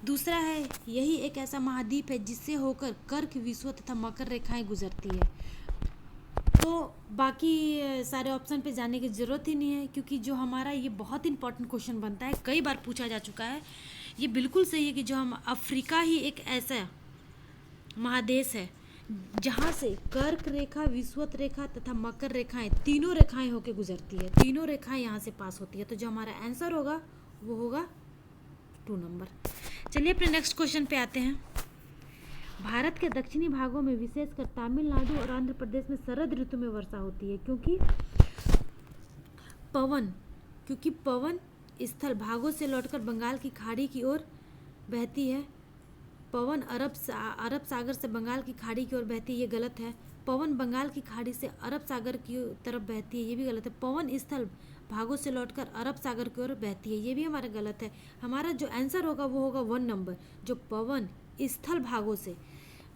दूसरा है यही एक ऐसा महाद्वीप है जिससे होकर कर्क, विषुवत तथा मकर रेखाएं गुजरती है। तो बाकी सारे ऑप्शन पे जाने की ज़रूरत ही नहीं है, क्योंकि जो हमारा ये बहुत इंपॉर्टेंट क्वेश्चन बनता है, कई बार पूछा जा चुका है। ये बिल्कुल सही है कि जो हम अफ्रीका ही एक ऐसा महादेश है जहाँ से कर्क रेखा, विषुवत रेखा तथा मकर रेखाएं, तीनों रेखाएं होके गुजरती है। तीनों रेखाएं यहाँ से पास होती है। तो जो हमारा आंसर होगा वो होगा 2 नंबर। चलिए अपने नेक्स्ट क्वेश्चन पे आते हैं। भारत के दक्षिणी भागों में विशेषकर तमिलनाडु और आंध्र प्रदेश में शरद ऋतु में वर्षा होती है, क्योंकि पवन स्थल भागों से लौटकर बंगाल की खाड़ी की ओर बहती है। पवन अरब सागर से बंगाल की खाड़ी की ओर बहती है, ये गलत है। पवन बंगाल की खाड़ी से अरब सागर की तरफ बहती है, ये भी गलत है। पवन स्थल भागों से लौटकर अरब सागर की ओर बहती है, ये भी हमारा गलत है। हमारा जो आंसर होगा वो होगा 1 नंबर, जो पवन स्थल भागों से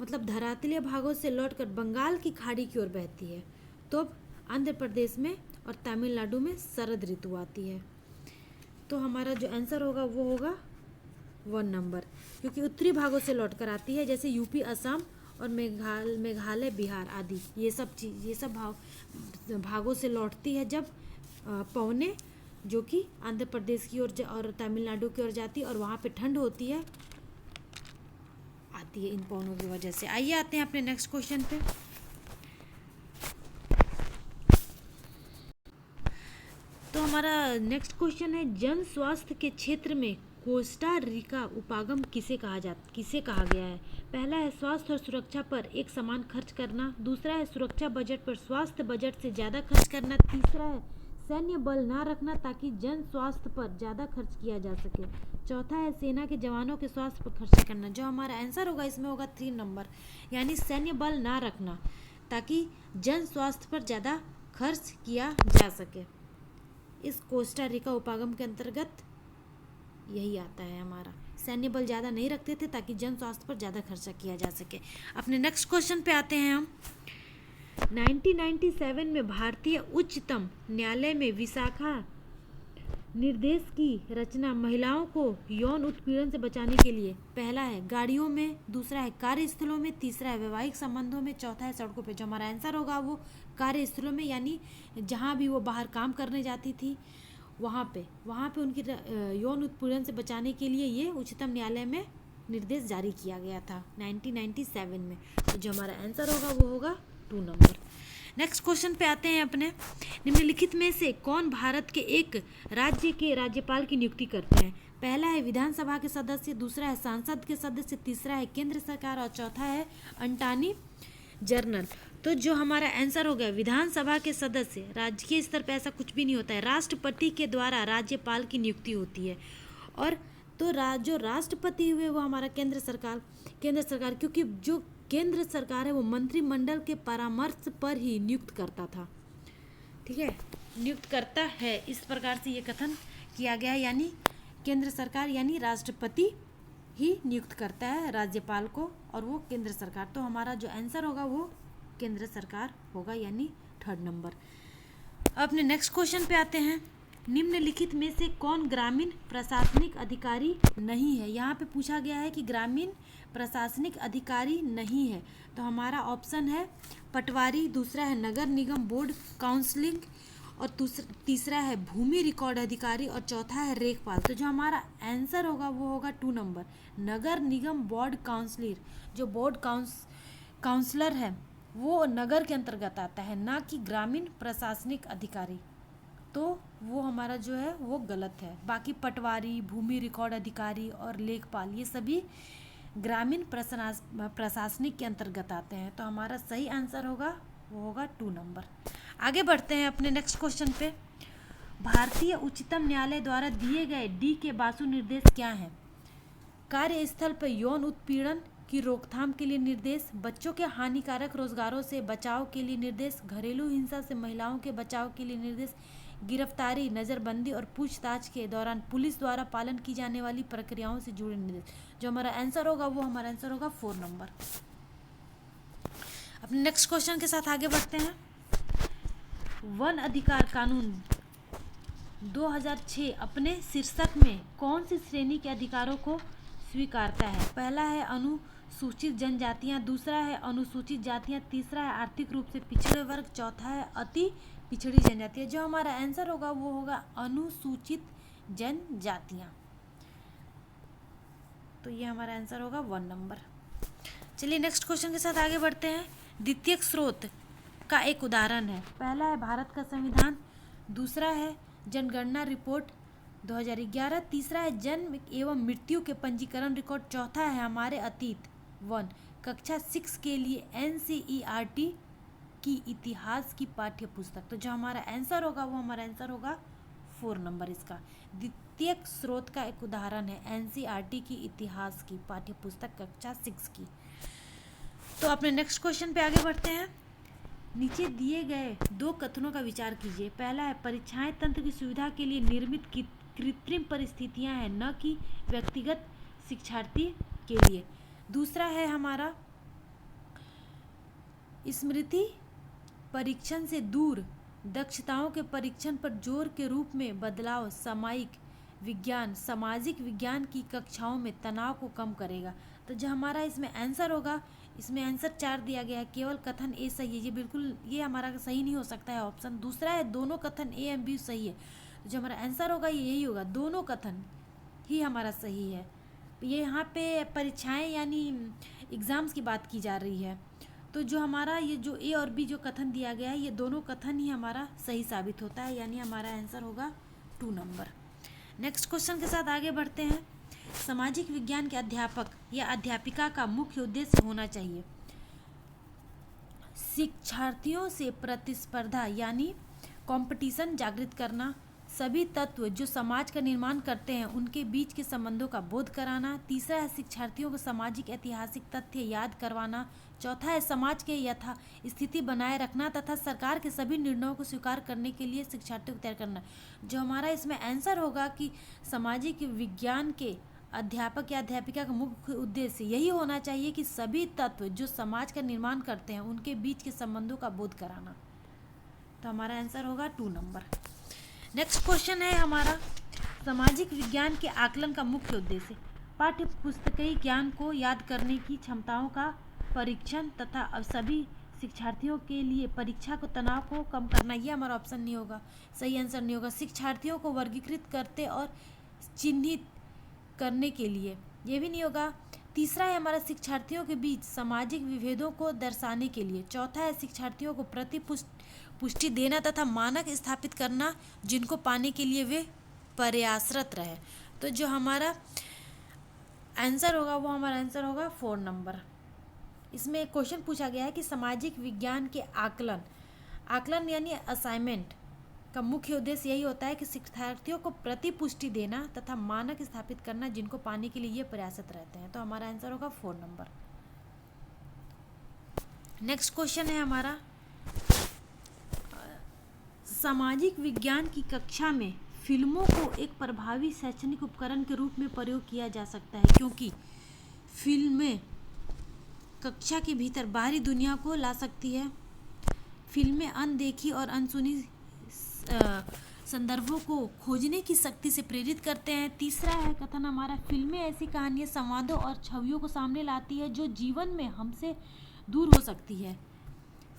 मतलब धरातलीय भागों से लौटकर बंगाल की खाड़ी की ओर बहती है। तो आंध्र प्रदेश में और तमिलनाडु में शरद ऋतु आती है। तो हमारा जो आंसर होगा वो होगा 1 नंबर, क्योंकि उत्तरी भागों से लौटकर आती है, जैसे यूपी, असम और मेघालय, बिहार आदि, ये सब भागों से लौटती है जब पवने, जो कि आंध्र प्रदेश की ओर और तमिलनाडु की ओर जाती है, और वहाँ पे ठंड होती है, आती है इन पवनों की वजह से। आइए आते हैं अपने नेक्स्ट क्वेश्चन पे। तो हमारा नेक्स्ट क्वेश्चन है, जन स्वास्थ्य के क्षेत्र में कोस्टा रिका उपागम किसे कहा गया है? पहला है स्वास्थ्य और सुरक्षा पर एक समान खर्च करना। दूसरा है सुरक्षा बजट पर स्वास्थ्य बजट से ज़्यादा खर्च करना। तीसरा है सैन्य बल ना रखना ताकि जन स्वास्थ्य पर ज़्यादा खर्च किया जा सके। चौथा है सेना के जवानों के स्वास्थ्य पर खर्च करना। जो हमारा आंसर होगा इसमें होगा 3 नंबर, यानी सैन्य बल ना रखना ताकि जन स्वास्थ्य पर ज़्यादा खर्च किया जा सके। इस कोस्टा रिका उपागम के अंतर्गत यही आता है हमारा, सैन्य बल ज़्यादा नहीं रखते थे ताकि जन स्वास्थ्य पर ज़्यादा खर्चा किया जा सके। अपने नेक्स्ट क्वेश्चन पे आते हैं हम। 1997 में भारतीय उच्चतम न्यायालय में विशाखा निर्देश की रचना महिलाओं को यौन उत्पीड़न से बचाने के लिए। पहला है गाड़ियों में, दूसरा है कार्यस्थलों में, तीसरा है वैवाहिक संबंधों में, चौथा है सड़कों पे। जो हमारा आंसर होगा वो कार्यस्थलों में, यानी जहाँ भी वो बाहर काम करने जाती थी वहाँ पे उनकी यौन उत्पीड़न से बचाने के लिए ये उच्चतम न्यायालय में निर्देश जारी किया गया था 1997 में। तो जो हमारा आंसर होगा वो होगा 2 नंबर। नेक्स्ट क्वेश्चन पे आते हैं अपने। निम्नलिखित में से कौन भारत के एक राज्य के राज्यपाल की नियुक्ति करते हैं? पहला है विधानसभा के सदस्य, दूसरा है सांसद के सदस्य, तीसरा है केंद्र सरकार और चौथा है अटॉर्नी जनरल। तो जो हमारा आंसर हो गया विधानसभा के सदस्य, राज्य स्तर पर ऐसा कुछ भी नहीं होता है, राष्ट्रपति के द्वारा राज्यपाल की नियुक्ति होती है। और तो जो राष्ट्रपति हुए वो हमारा केंद्र सरकार, क्योंकि जो केंद्र सरकार है वो मंत्रिमंडल के परामर्श पर ही नियुक्त करता था, ठीक है, नियुक्त करता है। इस प्रकार से ये कथन किया गया है, यानी केंद्र सरकार यानी राष्ट्रपति ही नियुक्त करता है राज्यपाल को, और वो केंद्र सरकार। तो हमारा जो आंसर होगा वो केंद्र सरकार होगा, यानी 3rd नंबर। अपने नेक्स्ट क्वेश्चन पे आते हैं। निम्नलिखित में से कौन ग्रामीण प्रशासनिक अधिकारी नहीं है? यहाँ पे पूछा गया है कि ग्रामीण प्रशासनिक अधिकारी नहीं है। तो हमारा ऑप्शन है पटवारी, दूसरा है नगर निगम बोर्ड काउंसलिंग, और तीसरा है भूमि रिकॉर्ड अधिकारी, और चौथा है रेखपाल। तो जो हमारा आंसर होगा वो होगा 2 नंबर, नगर निगम बोर्ड काउंसलर। जो बोर्ड काउंसलर है वो नगर के अंतर्गत आता है, ना कि ग्रामीण प्रशासनिक अधिकारी। तो वो हमारा जो है वो गलत है। बाकी पटवारी, भूमि रिकॉर्ड अधिकारी और लेखपाल ये सभी ग्रामीण प्रशासनिक के अंतर्गत आते हैं। तो हमारा सही आंसर होगा वो होगा 2 नंबर। आगे बढ़ते हैं अपने नेक्स्ट क्वेश्चन पे। भारतीय उच्चतम न्यायालय द्वारा दिए गए डी के बासु निर्देश क्या हैं? कार्यस्थल पर यौन उत्पीड़न की रोकथाम के लिए निर्देश, बच्चों के हानिकारक रोजगारों से बचाव के लिए निर्देश, घरेलू हिंसा से महिलाओं के बचाव के लिए निर्देश, गिरफ्तारी, नज़रबंदी और पूछताछ के दौरान पुलिस द्वारा पालन की जाने वाली प्रक्रियाओं से जुड़े निर्देश। जो हमारा आंसर होगा वो हमारा आंसर होगा 4 नंबर। अपने नेक्स्ट क्वेश्चन के साथ आगे बढ़ते हैं। वन अधिकार कानून 2006 अपने शीर्षक में कौन सी श्रेणी के अधिकारों को स्वीकारता है? पहला है अनुसूचित जनजातियां, दूसरा है अनुसूचित जातियां, तीसरा है आर्थिक रूप से पिछड़े वर्ग, चौथा है अति पिछड़ी जनजातियां। जो हमारा आंसर होगा वो होगा अनुसूचित जनजातियां। तो ये हमारा आंसर होगा 1 नंबर। चलिए नेक्स्ट क्वेश्चन के साथ आगे बढ़ते हैं। द्वितीयक स्रोत का एक उदाहरण है। पहला है भारत का संविधान, दूसरा है जनगणना रिपोर्ट 2011, तीसरा है जन्म एवं मृत्यु के पंजीकरण रिकॉर्ड, चौथा है हमारे अतीत 1 कक्षा 6 के लिए NCERT की इतिहास की पाठ्य पुस्तक। तो जो हमारा आंसर होगा वो हमारा आंसर होगा 4 नंबर। इसका द्वितीयक स्रोत का एक उदाहरण है NCERT की इतिहास की पाठ्य पुस्तक कक्षा 6 की। तो अपने नेक्स्ट क्वेश्चन पे आगे बढ़ते हैं। नीचे दिए गए 2 कथनों का विचार कीजिए। पहला है परीक्षाएं तंत्र की सुविधा के लिए निर्मित कृत्रिम परिस्थितियां हैं, न कि व्यक्तिगत शिक्षार्थी के लिए। दूसरा है हमारा स्मृति परीक्षण से दूर दक्षताओं के परीक्षण पर जोर के रूप में बदलाव सामायिक विज्ञान, सामाजिक विज्ञान की कक्षाओं में तनाव को कम करेगा। तो जो हमारा इसमें आंसर होगा, इसमें आंसर 4 दिया गया है, केवल कथन ए सही है। ये बिल्कुल ये हमारा सही नहीं हो सकता है ऑप्शन। दूसरा है दोनों कथन ए एंड बी सही है। तो जो हमारा आंसर होगा ये यही होगा, दोनों कथन ही हमारा सही है। ये यहाँ पे परीक्षाएं यानी एग्ज़ाम्स की बात की जा रही है। तो जो हमारा ये जो ए और बी जो कथन दिया गया है, ये दोनों कथन ही हमारा सही साबित होता है, यानी हमारा आंसर होगा 2 नंबर। नेक्स्ट क्वेश्चन के साथ आगे बढ़ते हैं। सामाजिक विज्ञान के अध्यापक या अध्यापिका का मुख्य उद्देश्य होना चाहिए शिक्षार्थियों से प्रतिस्पर्धा यानी कंपटीशन जागृत करना, सभी तत्व जो समाज का निर्माण करते हैं उनके बीच के संबंधों का बोध कराना, तीसरा है शिक्षार्थियों को सामाजिक ऐतिहासिक तथ्य याद करवाना, चौथा है समाज के यथा स्थिति बनाए रखना तथा सरकार के सभी निर्णयों को स्वीकार करने के लिए शिक्षार्थियों को तैयार करना। जो हमारा इसमें आंसर होगा कि सामाजिक विज्ञान के अध्यापक या अध्यापिका का मुख्य उद्देश्य यही होना चाहिए कि सभी तत्व जो समाज का निर्माण करते हैं उनके बीच के संबंधों का बोध कराना। तो हमारा आंसर होगा 2 नंबर। नेक्स्ट क्वेश्चन है हमारा सामाजिक विज्ञान के आकलन का मुख्य उद्देश्य पाठ्य पुस्तकीय ज्ञान को याद करने की क्षमताओं का परीक्षण तथा सभी शिक्षार्थियों के लिए परीक्षा को तनाव को कम करना। ये हमारा ऑप्शन नहीं होगा, सही आंसर नहीं होगा। शिक्षार्थियों को वर्गीकृत करते और चिन्हित करने के लिए, ये भी नहीं होगा। तीसरा है हमारा शिक्षार्थियों के बीच सामाजिक विभेदों को दर्शाने के लिए। चौथा है शिक्षार्थियों को पुष्टि देना तथा मानक स्थापित करना जिनको पाने के लिए वे प्रयासरत रहे। तो जो हमारा आंसर होगा वो हमारा आंसर होगा 4 नंबर। इसमें एक क्वेश्चन पूछा गया है कि सामाजिक विज्ञान के आकलन यानी असाइनमेंट का मुख्य उद्देश्य यही होता है कि शिक्षार्थियों को प्रतिपुष्टि देना तथा मानक स्थापित करना जिनको पाने के लिए ये प्रयासरत रहते हैं। तो हमारा आंसर होगा 4 नंबर। नेक्स्ट क्वेश्चन है हमारा सामाजिक विज्ञान की कक्षा में फिल्मों को एक प्रभावी शैक्षणिक उपकरण के रूप में प्रयोग किया जा सकता है क्योंकि फिल्में कक्षा के भीतर बाहरी दुनिया को ला सकती है। फिल्में अनदेखी और अनसुनी संदर्भों को खोजने की शक्ति से प्रेरित करते हैं। तीसरा है कथन हमारा फिल्में ऐसी कहानियाँ, संवादों और छवियों को सामने लाती है जो जीवन में हमसे दूर हो सकती है।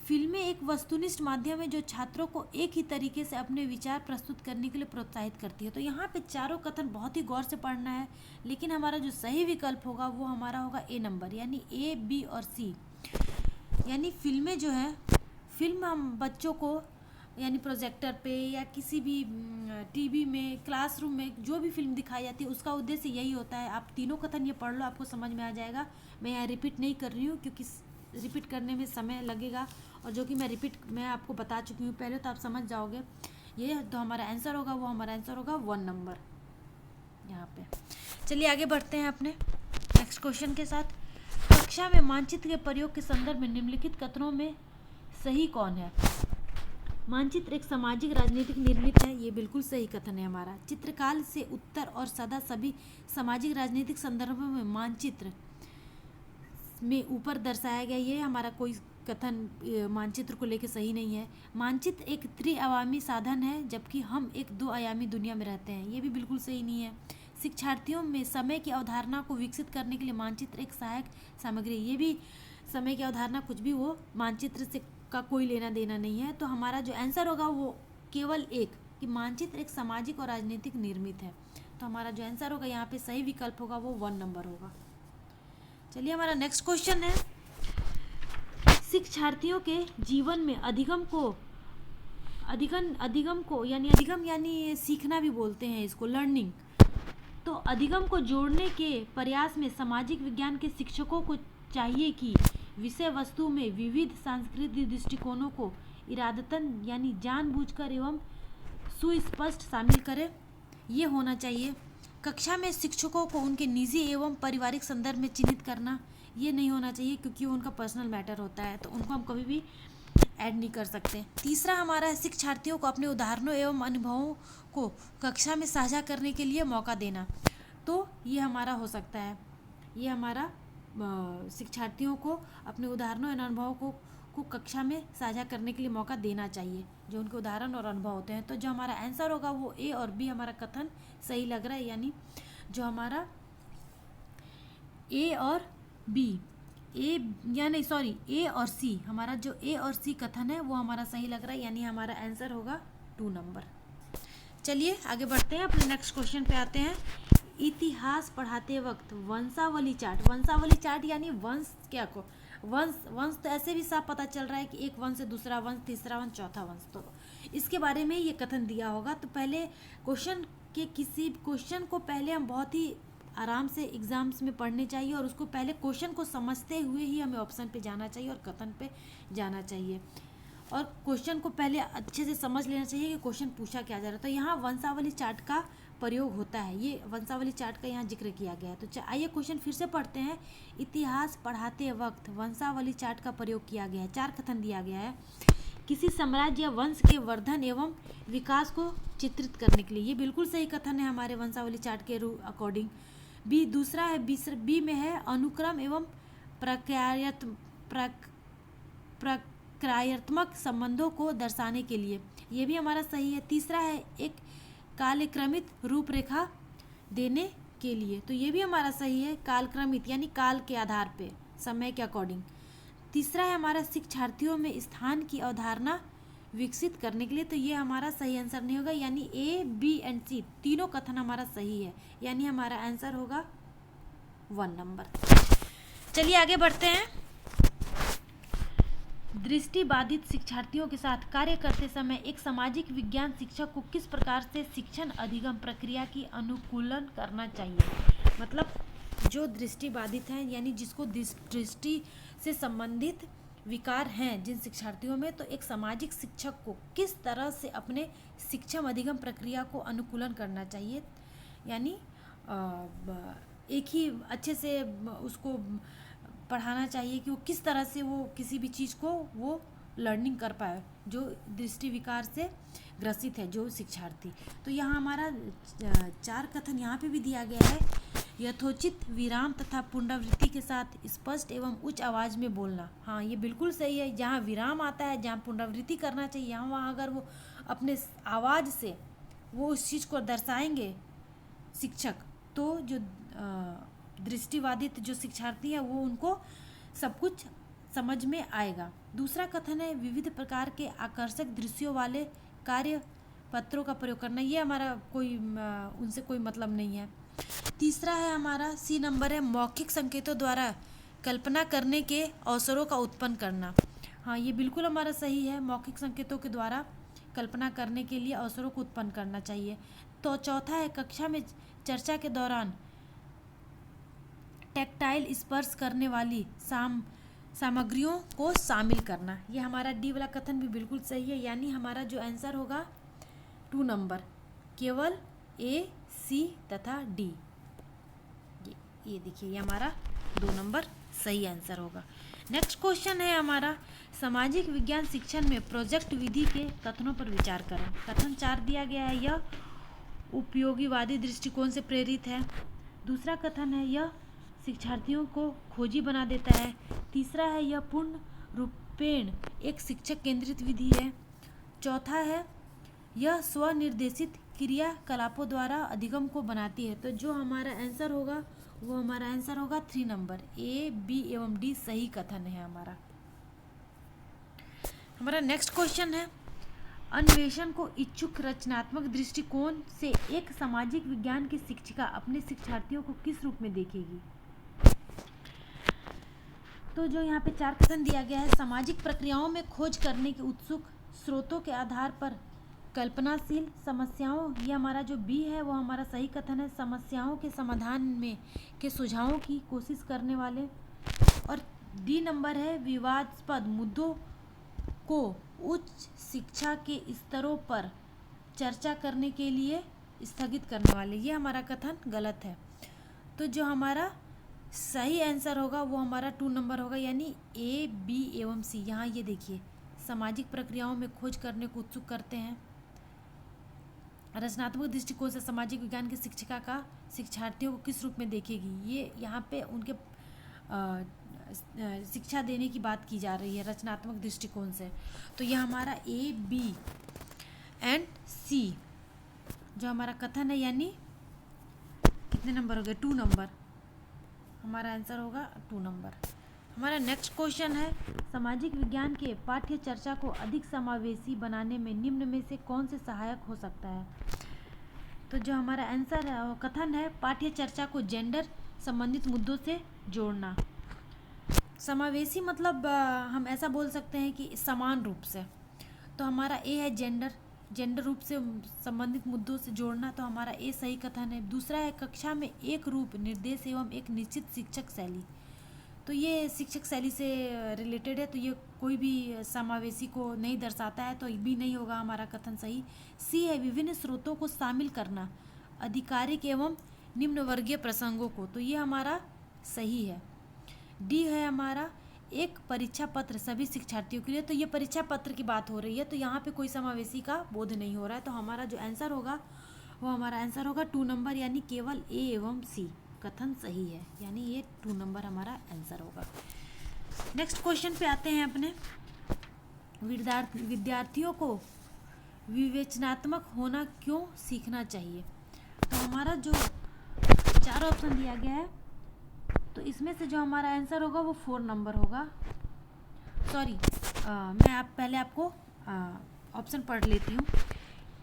फिल्में एक वस्तुनिष्ठ माध्यम है जो छात्रों को एक ही तरीके से अपने विचार प्रस्तुत करने के लिए प्रोत्साहित करती है। तो यहाँ पे चारों कथन बहुत ही गौर से पढ़ना है, लेकिन हमारा जो सही विकल्प होगा वो हमारा होगा ए नंबर, यानी ए, बी और सी। यानी फिल्में जो है, फिल्म हम बच्चों को यानी प्रोजेक्टर पे या किसी भी टीवी में, क्लासरूम में जो भी फिल्म दिखाई जाती है उसका उद्देश्य यही होता है। आप तीनों कथन ये पढ़ लो, आपको समझ में आ जाएगा। मैं यहाँ रिपीट नहीं कर रही हूँ क्योंकि रिपीट करने में समय लगेगा, और जो कि मैं आपको बता चुकी हूँ पहले, तो आप समझ जाओगे। ये तो हमारा आंसर होगा, वो हमारा आंसर होगा 1 नंबर यहाँ पे। चलिए आगे बढ़ते हैं अपने नेक्स्ट क्वेश्चन के साथ। कक्षा में मानचित्र के प्रयोग के संदर्भ में निम्नलिखित कथनों में सही कौन है? मानचित्र एक सामाजिक राजनीतिक निर्मित है, ये बिल्कुल सही कथन है हमारा। चित्रकाल से उत्तर और सदा सभी सामाजिक राजनीतिक संदर्भों में मानचित्र में ऊपर दर्शाया गया, ये हमारा कोई कथन मानचित्र को लेकर सही नहीं है। मानचित्र एक त्रिआयामी साधन है, जबकि हम एक 2 आयामी दुनिया में रहते हैं, ये भी बिल्कुल सही नहीं है। शिक्षार्थियों में समय की अवधारणा को विकसित करने के लिए मानचित्र एक सहायक सामग्री, ये भी समय की अवधारणा कुछ भी वो मानचित्र से का कोई लेना देना नहीं है। तो हमारा जो आंसर होगा वो केवल एक, कि मानचित्र एक सामाजिक और राजनीतिक निर्मित है। तो हमारा जो आंसर होगा यहाँ पे सही विकल्प होगा वो 1 नंबर होगा। चलिए हमारा नेक्स्ट क्वेश्चन है, शिक्षार्थियों के जीवन में अधिगम यानी सीखना भी बोलते हैं इसको, लर्निंग। तो अधिगम को जोड़ने के प्रयास में सामाजिक विज्ञान के शिक्षकों को चाहिए कि विषय वस्तु में विविध सांस्कृतिक दृष्टिकोणों को इरादतन यानी जानबूझकर एवं सुस्पष्ट शामिल करें, ये होना चाहिए। कक्षा में शिक्षकों को उनके निजी एवं पारिवारिक संदर्भ में चिन्हित करना ये नहीं होना चाहिए, क्योंकि वो उनका पर्सनल मैटर होता है, तो उनको हम कभी भी ऐड नहीं कर सकते। तीसरा हमारा है, शिक्षार्थियों को अपने उदाहरणों एवं अनुभवों को कक्षा में साझा करने के लिए मौका देना, तो ये हमारा हो सकता है। ये हमारा शिक्षार्थियों को अपने उदाहरणों एवं अनुभवों को कक्षा में साझा करने के लिए मौका देना चाहिए, जो उनके उदाहरण और अनुभव होते हैं। तो जो हमारा आंसर होगा वो ए और बी हमारा कथन सही लग रहा है, यानी जो हमारा ए और बी, ए और सी, हमारा जो ए और सी कथन है वो हमारा सही लग रहा है, यानी हमारा आंसर होगा 2 नंबर। चलिए आगे बढ़ते हैं, अपने नेक्स्ट क्वेश्चन पे आते हैं। इतिहास पढ़ाते वक्त वंशावली चार्ट यानी वंश क्या को वंश तो ऐसे भी साफ पता चल रहा है कि एक वंश से दूसरा वंश, तीसरा वंश, चौथा वंश, तो इसके बारे में ये कथन दिया होगा। तो पहले किसी क्वेश्चन को पहले हम बहुत ही आराम से एग्जाम्स में पढ़ने चाहिए, और उसको पहले क्वेश्चन को समझते हुए ही हमें ऑप्शन पे जाना चाहिए और कथन पे जाना चाहिए, और क्वेश्चन को पहले अच्छे से समझ लेना चाहिए कि क्वेश्चन पूछा क्या जा रहा है। तो यहाँ वंशावली चार्ट का प्रयोग होता है, ये वंशावली चार्ट का यहाँ जिक्र किया गया है। तो आइए क्वेश्चन फिर से पढ़ते हैं। इतिहास पढ़ाते वक्त वंशावली चार्ट का प्रयोग किया गया है, 4 कथन दिया गया है किसी साम्राज्य या वंश के वर्धन एवं विकास को चित्रित करने के लिए, ये बिल्कुल सही कथन है हमारे वंशावली चार्ट के अकॉर्डिंग। दूसरा है बी में है अनुक्रम एवं प्रक्रियात्मक संबंधों को दर्शाने के लिए, ये भी हमारा सही है। तीसरा है एक कालक्रमित रूपरेखा देने के लिए, तो ये भी हमारा सही है, कालक्रमित यानी काल के आधार पे, समय के अकॉर्डिंग। तीसरा है हमारा शिक्षार्थियों में स्थान की अवधारणा विकसित करने के लिए, तो ये हमारा सही आंसर नहीं होगा, यानी ए बी एंड सी तीनों कथन हमारा सही है, यानी हमारा आंसर होगा 1 नंबर। चलिए आगे बढ़ते हैं। दृष्टिबाधित शिक्षार्थियों के साथ कार्य करते समय एक सामाजिक विज्ञान शिक्षक को किस प्रकार से शिक्षण अधिगम प्रक्रिया की अनुकूलन करना चाहिए? मतलब जो दृष्टिबाधित हैं, यानी जिसको दृष्टि से संबंधित विकार हैं जिन शिक्षार्थियों में, तो एक सामाजिक शिक्षक को किस तरह से अपने शिक्षण अधिगम प्रक्रिया को अनुकूलन करना चाहिए, यानी एक ही अच्छे से उसको पढ़ाना चाहिए कि वो किस तरह से वो किसी भी चीज़ को वो लर्निंग कर पाए, जो दृष्टि विकार से ग्रसित है जो शिक्षार्थी। तो यहाँ हमारा 4 कथन यहाँ पे भी दिया गया है। यथोचित विराम तथा पुनरावृत्ति के साथ स्पष्ट एवं उच्च आवाज़ में बोलना, हाँ ये बिल्कुल सही है। जहाँ विराम आता है, जहाँ पुनरावृत्ति करना चाहिए, यहाँ वहाँ अगर वो अपने आवाज़ से वो उस चीज़ को दर्शाएंगे शिक्षक, तो जो दृष्टिबाधित जो शिक्षार्थी है वो उनको सब कुछ समझ में आएगा। दूसरा कथन है विविध प्रकार के आकर्षक दृश्यों वाले कार्य पत्रों का प्रयोग करना, ये हमारा उनसे कोई मतलब नहीं है। तीसरा है हमारा सी नंबर है मौखिक संकेतों द्वारा कल्पना करने के अवसरों का उत्पन्न करना, हाँ ये बिल्कुल हमारा सही है। मौखिक संकेतों के द्वारा कल्पना करने के लिए अवसरों को उत्पन्न करना चाहिए। तो चौथा है कक्षा में चर्चा के दौरान टैक्टाइल स्पर्श करने वाली सामग्रियों को शामिल करना। ये हमारा डी वाला कथन भी बिल्कुल सही है, यानी हमारा जो आंसर होगा 2 नंबर, केवल ए, सी तथा डी। ये देखिए, ये हमारा 2 नंबर सही आंसर होगा। नेक्स्ट क्वेश्चन है हमारा, सामाजिक विज्ञान शिक्षण में प्रोजेक्ट विधि के कथनों पर विचार करें। कथन 4 दिया गया है, यह उपयोगीवादी दृष्टिकोण से प्रेरित है। दूसरा कथन है, यह शिक्षार्थियों को खोजी बना देता है। तीसरा है, यह पूर्ण रूपेण एक शिक्षक केंद्रित विधि है। चौथा है, यह स्वनिर्देशित क्रियाकलापों द्वारा अधिगम को बनाती है। तो जो हमारा आंसर होगा वो हमारा आंसर होगा 3 नंबर, ए, बी एवं डी सही कथन है हमारा। हमारा नेक्स्ट क्वेश्चन है, अन्वेषण को इच्छुक रचनात्मक दृष्टिकोण से एक सामाजिक विज्ञान की शिक्षिका अपने शिक्षार्थियों को किस रूप में देखेगी। तो जो यहाँ पे 4 कथन दिया गया है, सामाजिक प्रक्रियाओं में खोज करने के उत्सुक, स्रोतों के आधार पर कल्पनाशील, समस्याओं, ये हमारा जो बी है वो हमारा सही कथन है, समस्याओं के समाधान में के सुझावों की कोशिश करने वाले। और डी नंबर है, विवादास्पद मुद्दों को उच्च शिक्षा के स्तरों पर चर्चा करने के लिए स्थगित करने वाले। ये हमारा कथन गलत है। तो जो हमारा सही आंसर होगा वो हमारा 2 नंबर होगा, यानी ए, बी एवं सी। यहाँ ये देखिए, सामाजिक प्रक्रियाओं में खोज करने को उत्सुक करते हैं, रचनात्मक दृष्टिकोण से सामाजिक विज्ञान की शिक्षिका का शिक्षार्थियों को किस रूप में देखेगी। ये यहाँ पे उनके शिक्षा देने की बात की जा रही है रचनात्मक दृष्टिकोण से। तो यह हमारा ए, बी एंड सी जो हमारा कथन है, यानी कितने नंबर हो गए, 2 नंबर, हमारा आंसर होगा 2 नंबर। हमारा नेक्स्ट क्वेश्चन है, सामाजिक विज्ञान के पाठ्य चर्चा को अधिक समावेशी बनाने में निम्न में से कौन से सहायक हो सकता है। तो जो हमारा आंसर है कथन है, पाठ्य चर्चा को जेंडर संबंधित मुद्दों से जोड़ना। समावेशी मतलब हम ऐसा बोल सकते हैं कि समान रूप से। तो हमारा ए है जेंडर रूप से संबंधित मुद्दों से जोड़ना, तो हमारा ए सही कथन है। दूसरा है, कक्षा में एक रूप निर्देश एवं एक निश्चित शिक्षक शैली। तो ये शिक्षक शैली से रिलेटेड है, तो ये कोई भी समावेशी को नहीं दर्शाता है, तो भी नहीं होगा हमारा कथन सही। सी है, विभिन्न स्रोतों को शामिल करना, आधिकारिक एवं निम्न वर्गीय प्रसंगों को, तो ये हमारा सही है। डी है हमारा, एक परीक्षा पत्र सभी शिक्षार्थियों के लिए, तो ये परीक्षा पत्र की बात हो रही है, तो यहाँ पे कोई समावेशी का बोध नहीं हो रहा है। तो हमारा जो आंसर होगा वो हमारा आंसर होगा 2 नंबर, यानी केवल ए एवं सी कथन सही है, यानी ये 2 नंबर हमारा आंसर होगा। नेक्स्ट क्वेश्चन पे आते हैं अपने, विद्यार्थियों को विवेचनात्मक होना क्यों सीखना चाहिए। तो हमारा जो 4 ऑप्शन दिया गया है, तो इसमें से जो हमारा आंसर होगा वो 4 नंबर होगा। सॉरी, मैं पहले आपको ऑप्शन पढ़ लेती हूँ।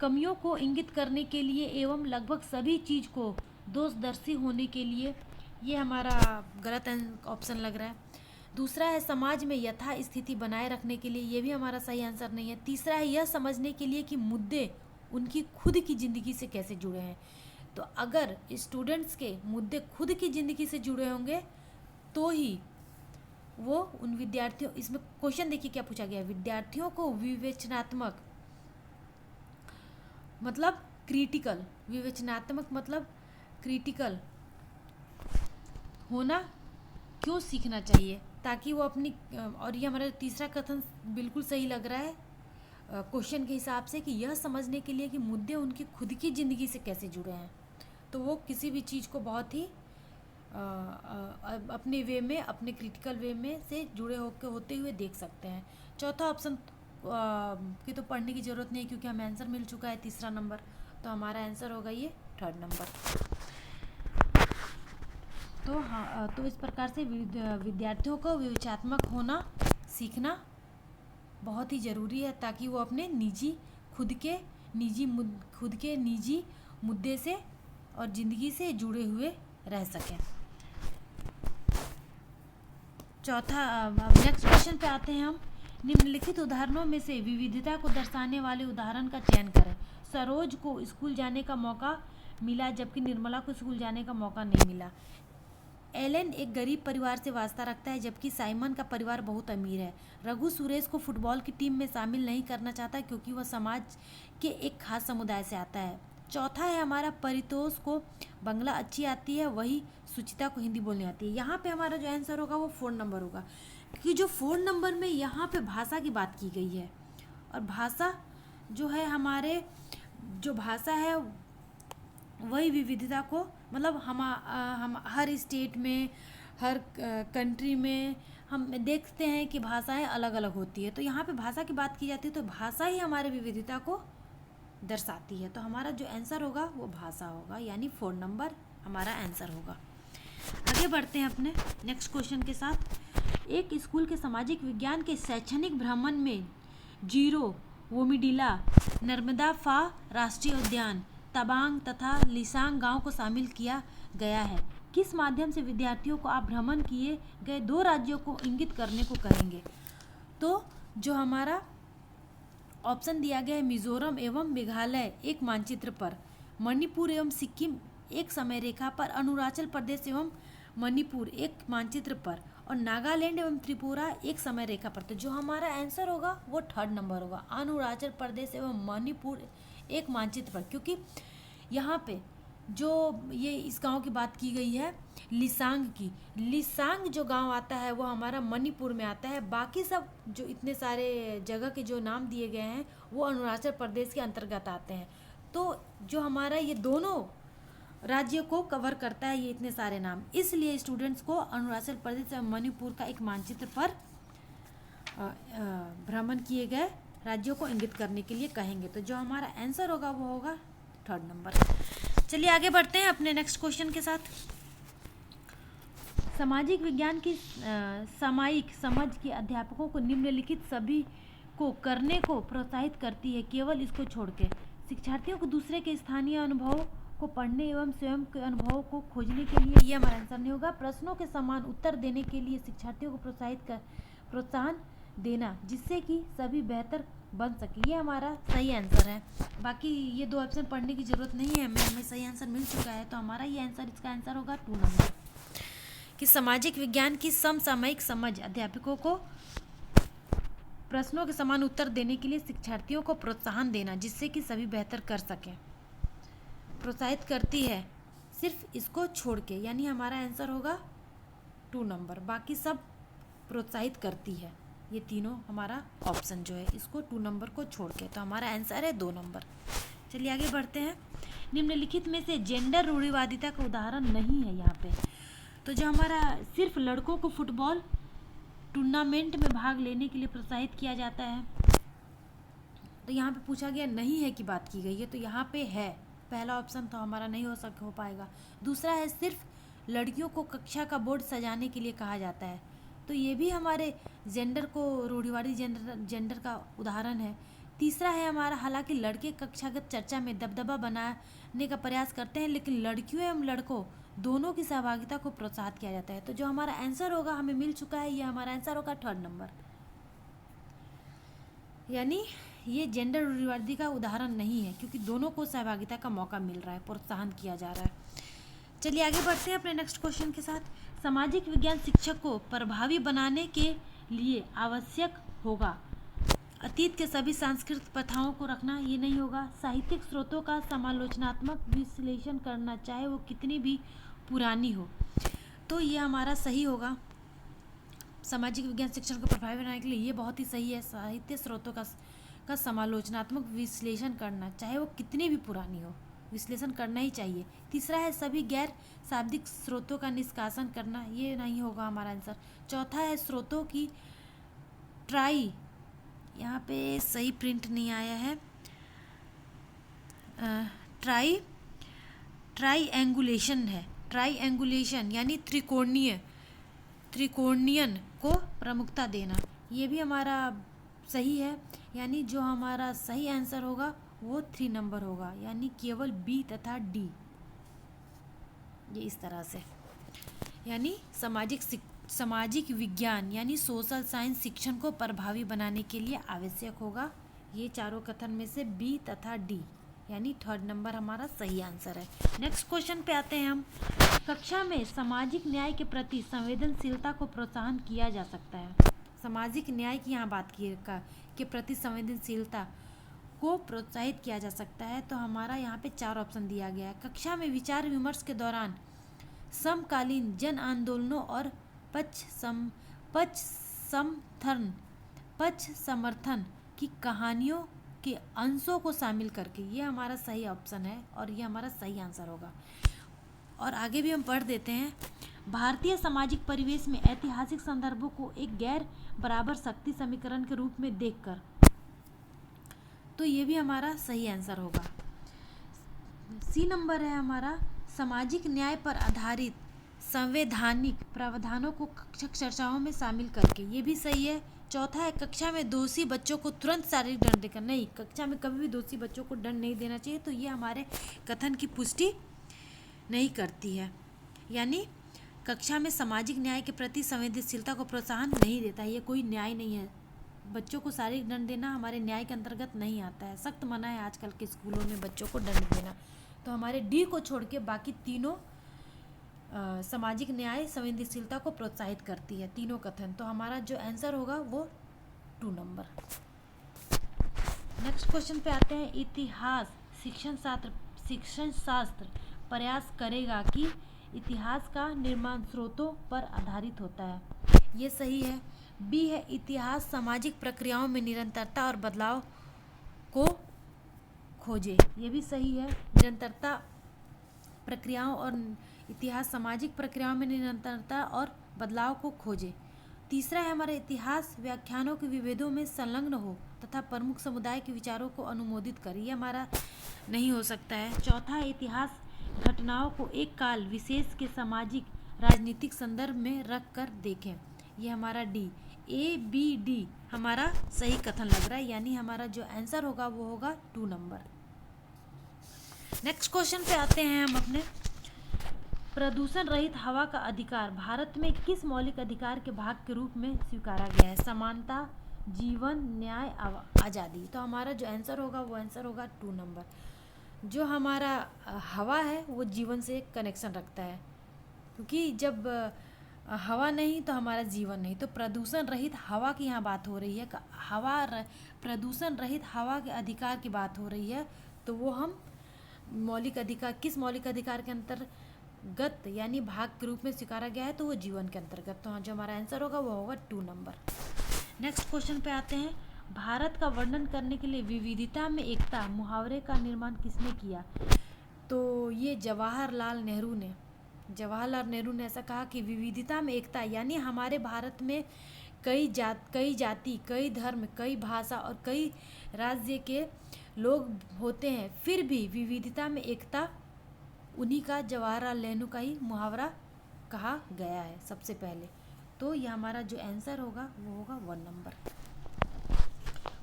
कमियों को इंगित करने के लिए एवं लगभग सभी चीज़ को दोषदर्शी होने के लिए, ये हमारा गलत ऑप्शन लग रहा है। दूसरा है, समाज में यथा स्थिति बनाए रखने के लिए, ये भी हमारा सही आंसर नहीं है। तीसरा है, यह समझने के लिए कि मुद्दे उनकी खुद की ज़िंदगी से कैसे जुड़े हैं। तो अगर स्टूडेंट्स के मुद्दे खुद की ज़िंदगी से जुड़े होंगे तो ही वो उन विद्यार्थियों, इसमें क्वेश्चन देखिए क्या पूछा गया है, विद्यार्थियों को विवेचनात्मक मतलब क्रिटिकल, विवेचनात्मक मतलब क्रिटिकल होना क्यों सीखना चाहिए, ताकि वो अपनी, और ये हमारा तीसरा कथन बिल्कुल सही लग रहा है क्वेश्चन के हिसाब से, कि यह समझने के लिए कि मुद्दे उनकी खुद की ज़िंदगी से कैसे जुड़े हैं, तो वो किसी भी चीज़ को बहुत ही अपने वे में, अपने क्रिटिकल वे में से जुड़े होते हुए देख सकते हैं। चौथा ऑप्शन की तो पढ़ने की ज़रूरत नहीं, क्योंकि हमें आंसर मिल चुका है 3 नंबर, तो हमारा आंसर होगा ये 3rd नंबर। तो हाँ, तो इस प्रकार से विद्यार्थियों को विवेचनात्मक होना सीखना बहुत ही ज़रूरी है, ताकि वो अपने खुद के निजी मुद्दे से और ज़िंदगी से जुड़े हुए रह सकें। चौथा, नेक्स्ट क्वेश्चन पे आते हैं हम, निम्नलिखित उदाहरणों में से विविधता को दर्शाने वाले उदाहरण का चयन करें। सरोज को स्कूल जाने का मौका मिला जबकि निर्मला को स्कूल जाने का मौका नहीं मिला। एलन एक गरीब परिवार से वास्ता रखता है जबकि साइमन का परिवार बहुत अमीर है। रघु सुरेश को फुटबॉल की टीम में शामिल नहीं करना चाहता क्योंकि वह समाज के एक खास समुदाय से आता है। चौथा है हमारा परितोष को बंगला अच्छी आती है, वही सुचिता को हिंदी बोलनी आती है। यहाँ पे हमारा जो आंसर होगा वो 4 नंबर होगा, क्योंकि जो 4 नंबर में यहाँ पे भाषा की बात की गई है, और भाषा जो है हमारे जो भाषा है वही विविधता को, मतलब हम हर स्टेट में, हर कंट्री में हम देखते हैं कि भाषाएं अलग अलग होती है। तो यहाँ पे भाषा की बात की जाती है, तो भाषा ही हमारे विविधता को दर्शाती है। तो हमारा जो आंसर होगा वो भाषा होगा, यानी 4 नंबर हमारा आंसर होगा। आगे बढ़ते हैं अपने नेक्स्ट क्वेश्चन के साथ। एक स्कूल के सामाजिक विज्ञान के शैक्षणिक भ्रमण में जीरो, वोमिडिला, नर्मदा फा राष्ट्रीय उद्यान, तवांग तथा लिसांग गांव को शामिल किया गया है। किस माध्यम से विद्यार्थियों को आप भ्रमण किए गए 2 राज्यों को इंगित करने को कहेंगे? तो जो हमारा ऑप्शन दिया गया है मिजोरम एवं मेघालय एक मानचित्र पर, मणिपुर एवं सिक्किम एक समय रेखा पर, अरुणाचल प्रदेश एवं मणिपुर एक मानचित्र पर, और नागालैंड एवं त्रिपुरा एक समय रेखा पर। तो जो हमारा आंसर होगा वो 3rd नंबर होगा, अरुणाचल प्रदेश एवं मणिपुर एक मानचित्र पर, क्योंकि यहाँ पे जो ये इस गांव की बात की गई है लिसांग की, लिसांग जो गांव आता है वो हमारा मणिपुर में आता है। बाकी सब जो इतने सारे जगह के जो नाम दिए गए हैं वो अरुणाचल प्रदेश के अंतर्गत आते हैं। तो जो हमारा ये दोनों राज्य को कवर करता है ये इतने सारे नाम, इसलिए स्टूडेंट्स को अरुणाचल प्रदेश और मणिपुर का एक मानचित्र पर भ्रमण किए गए राज्यों को इंगित करने के लिए कहेंगे। तो जो हमारा आंसर होगा वो होगा 3rd नंबर। चलिए आगे बढ़ते हैं अपने नेक्स्ट क्वेश्चन के साथ। सामाजिक विज्ञान की सामायिक समझ के अध्यापकों को निम्नलिखित सभी को करने को प्रोत्साहित करती है, केवल इसको छोड़ के। शिक्षार्थियों को दूसरे के स्थानीय अनुभवों को पढ़ने एवं स्वयं के अनुभवों को खोजने के लिए, ये हमारा आंसर नहीं होगा। प्रश्नों के समान उत्तर देने के लिए शिक्षार्थियों को प्रोत्साहन देना जिससे कि सभी बेहतर बन सके, ये हमारा सही आंसर है। बाकी ये 2 ऑप्शन पढ़ने की ज़रूरत नहीं है, हमें सही आंसर मिल चुका है। तो हमारा ये आंसर, इसका आंसर होगा 2 नंबर, कि सामाजिक विज्ञान की समसामयिक समझ अध्यापकों को प्रश्नों के समान उत्तर देने के लिए शिक्षार्थियों को प्रोत्साहन देना जिससे कि सभी बेहतर कर सकें, प्रोत्साहित करती है सिर्फ इसको छोड़ के, यानी हमारा आंसर होगा 2 नंबर। बाकी सब प्रोत्साहित करती है, ये तीनों हमारा ऑप्शन जो है इसको 2 नंबर को छोड़ के। तो हमारा आंसर है 2 नंबर। चलिए आगे बढ़ते हैं। निम्नलिखित में से जेंडर रूढ़िवादिता का उदाहरण नहीं है यहाँ पे। तो जो हमारा सिर्फ लड़कों को फुटबॉल टूर्नामेंट में भाग लेने के लिए प्रोत्साहित किया जाता है, तो यहाँ पे पूछा गया नहीं है की बात की गई है, तो यहाँ पे है पहला ऑप्शन तो हमारा नहीं हो पाएगा। दूसरा है सिर्फ लड़कियों को कक्षा का बोर्ड सजाने के लिए कहा जाता है, तो ये भी हमारे जेंडर को रूढ़िवादी जेंडर का उदाहरण है। तीसरा है हमारा, हालांकि लड़के कक्षागत चर्चा में दबदबा बनाने का प्रयास करते हैं लेकिन लड़कियों एवं लड़कों दोनों की सहभागिता को प्रोत्साहित किया जाता है। तो जो हमारा आंसर होगा हमें मिल चुका है, ये हमारा आंसर होगा 3rd नंबर, यानी ये जेंडर रूढ़िवादी का उदाहरण नहीं है क्योंकि दोनों को सहभागिता का मौका मिल रहा है, प्रोत्साहन किया जा रहा है। चलिए आगे बढ़ते हैं अपने नेक्स्ट क्वेश्चन के साथ। सामाजिक विज्ञान शिक्षक को प्रभावी बनाने के लिए आवश्यक होगा अतीत के सभी सांस्कृतिक प्रथाओं को रखना, ये नहीं होगा। साहित्यिक स्रोतों का समालोचनात्मक विश्लेषण करना चाहे वो कितनी भी पुरानी हो, तो ये हमारा सही होगा। सामाजिक विज्ञान शिक्षण को प्रभावी बनाने के लिए ये बहुत ही सही है। साहित्य स्रोतों का समालोचनात्मक विश्लेषण करना चाहे वो कितनी भी पुरानी हो, विश्लेषण करना ही चाहिए। तीसरा है सभी गैर शाब्दिक स्रोतों का निष्कासन करना, ये नहीं होगा हमारा आंसर। चौथा है स्रोतों की ट्राई, यहाँ पे सही प्रिंट नहीं आया है, ट्राईएंगुलेशन है, ट्राईएंगुलेशन यानी त्रिकोणीयन को प्रमुखता देना, ये भी हमारा सही है। यानी जो हमारा सही आंसर होगा वो 3 नंबर होगा, यानी केवल बी तथा डी, ये इस तरह से। यानी सामाजिक सामाजिक विज्ञान यानी सोशल साइंस शिक्षण को प्रभावी बनाने के लिए आवश्यक होगा। ये चारों कथन में से बी तथा डी यानी थर्ड नंबर हमारा सही आंसर है। नेक्स्ट क्वेश्चन पे आते हैं हम। कक्षा में सामाजिक न्याय के प्रति संवेदनशीलता को प्रोत्साहन किया जा सकता है। सामाजिक न्याय की यहाँ बात की के प्रति संवेदनशीलता को प्रोत्साहित किया जा सकता है। तो हमारा यहाँ पे 4 ऑप्शन दिया गया है। कक्षा में विचार विमर्श के दौरान समकालीन जन आंदोलनों और पक्ष समर्थन की कहानियों के अंशों को शामिल करके, ये हमारा सही ऑप्शन है और ये हमारा सही आंसर होगा। और आगे भी हम पढ़ देते हैं। भारतीय सामाजिक परिवेश में ऐतिहासिक संदर्भों को एक गैर बराबर शक्ति समीकरण के रूप में देखकर, तो ये भी हमारा सही आंसर होगा। सी नंबर है हमारा, सामाजिक न्याय पर आधारित संवैधानिक प्रावधानों को कक्षा चर्चाओं में शामिल करके, ये भी सही है। चौथा है, कक्षा में दोषी बच्चों को तुरंत शारीरिक दंड देकर, नहीं, कक्षा में कभी भी दोषी बच्चों को दंड नहीं देना चाहिए। तो ये हमारे कथन की पुष्टि नहीं करती है, यानी कक्षा में सामाजिक न्याय के प्रति संवेदनशीलता को प्रोत्साहन नहीं देता। ये कोई न्याय नहीं है। बच्चों को शारीरिक दंड देना हमारे न्याय के अंतर्गत नहीं आता है। सख्त मना है आजकल के स्कूलों में बच्चों को दंड देना। तो हमारे डी को छोड़ के बाकी तीनों सामाजिक न्याय संवेदनशीलता को प्रोत्साहित करती है, तीनों कथन। तो हमारा जो आंसर होगा वो 2 नंबर। नेक्स्ट क्वेश्चन पे आते हैं। इतिहास शिक्षण शास्त्र प्रयास करेगा कि इतिहास का निर्माण स्रोतों पर आधारित होता है। ये सही है। बी है, इतिहास सामाजिक प्रक्रियाओं में निरंतरता और बदलाव को खोजे। ये भी सही है। निरंतरता प्रक्रियाओं और इतिहास सामाजिक प्रक्रियाओं में निरंतरता और बदलाव को खोजे। तीसरा है हमारा, इतिहास व्याख्यानों के विभेदों में संलग्न हो तथा प्रमुख समुदाय के विचारों को अनुमोदित करे। ये हमारा नहीं हो सकता है। चौथा है, इतिहास घटनाओं को एक काल विशेष के सामाजिक राजनीतिक संदर्भ में रख कर देखें। ये हमारा डी, ए बी डी हमारा सही कथन लग रहा है, यानी हमारा जो आंसर होगा वो होगा 2 नंबर। नेक्स्ट क्वेश्चन पे आते हैं हम अपने। प्रदूषण रहित हवा का अधिकार भारत में किस मौलिक अधिकार के भाग के रूप में स्वीकारा गया है? समानता, जीवन, न्याय, आज़ादी। तो हमारा जो आंसर होगा वो आंसर होगा 2 नंबर। जो हमारा हवा है वो जीवन से कनेक्शन रखता है, क्योंकि जब हवा नहीं तो हमारा जीवन नहीं। तो प्रदूषण रहित हवा की यहाँ बात हो रही है। प्रदूषण रहित हवा के अधिकार की बात हो रही है। तो वो हम मौलिक अधिकार, किस मौलिक अधिकार के अंतर्गत यानी भाग के रूप में स्वीकारा गया है? तो वो जीवन के अंतर्गत। तो जो हमारा आंसर होगा वो होगा 2 नंबर। नेक्स्ट क्वेश्चन पे आते हैं। भारत का वर्णन करने के लिए विविधता में एकता मुहावरे का निर्माण किसने किया? तो ये जवाहरलाल नेहरू ने ऐसा कहा कि विविधता में एकता, यानी हमारे भारत में कई जाति, कई धर्म, कई भाषा और कई राज्य के लोग होते हैं, फिर भी विविधता में एकता, उन्हीं का जवाहरलाल नेहरू का ही मुहावरा कहा गया है सबसे पहले। तो यह हमारा जो आंसर होगा वो होगा 1 नंबर।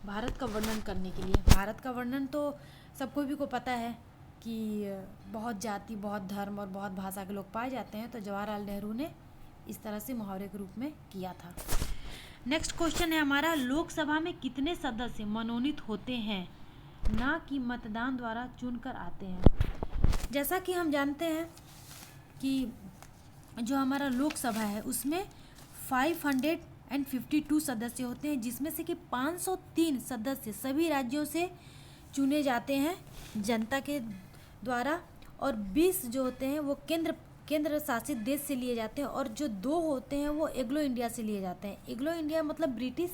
भारत का वर्णन करने के लिए, भारत का वर्णन तो सबको भी को पता है कि बहुत जाति, बहुत धर्म और बहुत भाषा के लोग पाए जाते हैं। तो जवाहरलाल नेहरू ने इस तरह से मुहावरे के रूप में किया था। नेक्स्ट क्वेश्चन है हमारा, लोकसभा में कितने सदस्य मनोनीत होते हैं, ना कि मतदान द्वारा चुनकर आते हैं? जैसा कि हम जानते हैं कि जो हमारा लोकसभा है उसमें 552 सदस्य होते हैं, जिसमें से कि 503 सदस्य सभी राज्यों से चुने जाते हैं जनता के द्वारा, और 20 जो होते हैं वो केंद्र शासित देश से लिए जाते हैं, और जो 2 होते हैं वो एग्लो इंडिया से लिए जाते हैं। एग्लो इंडिया मतलब ब्रिटिश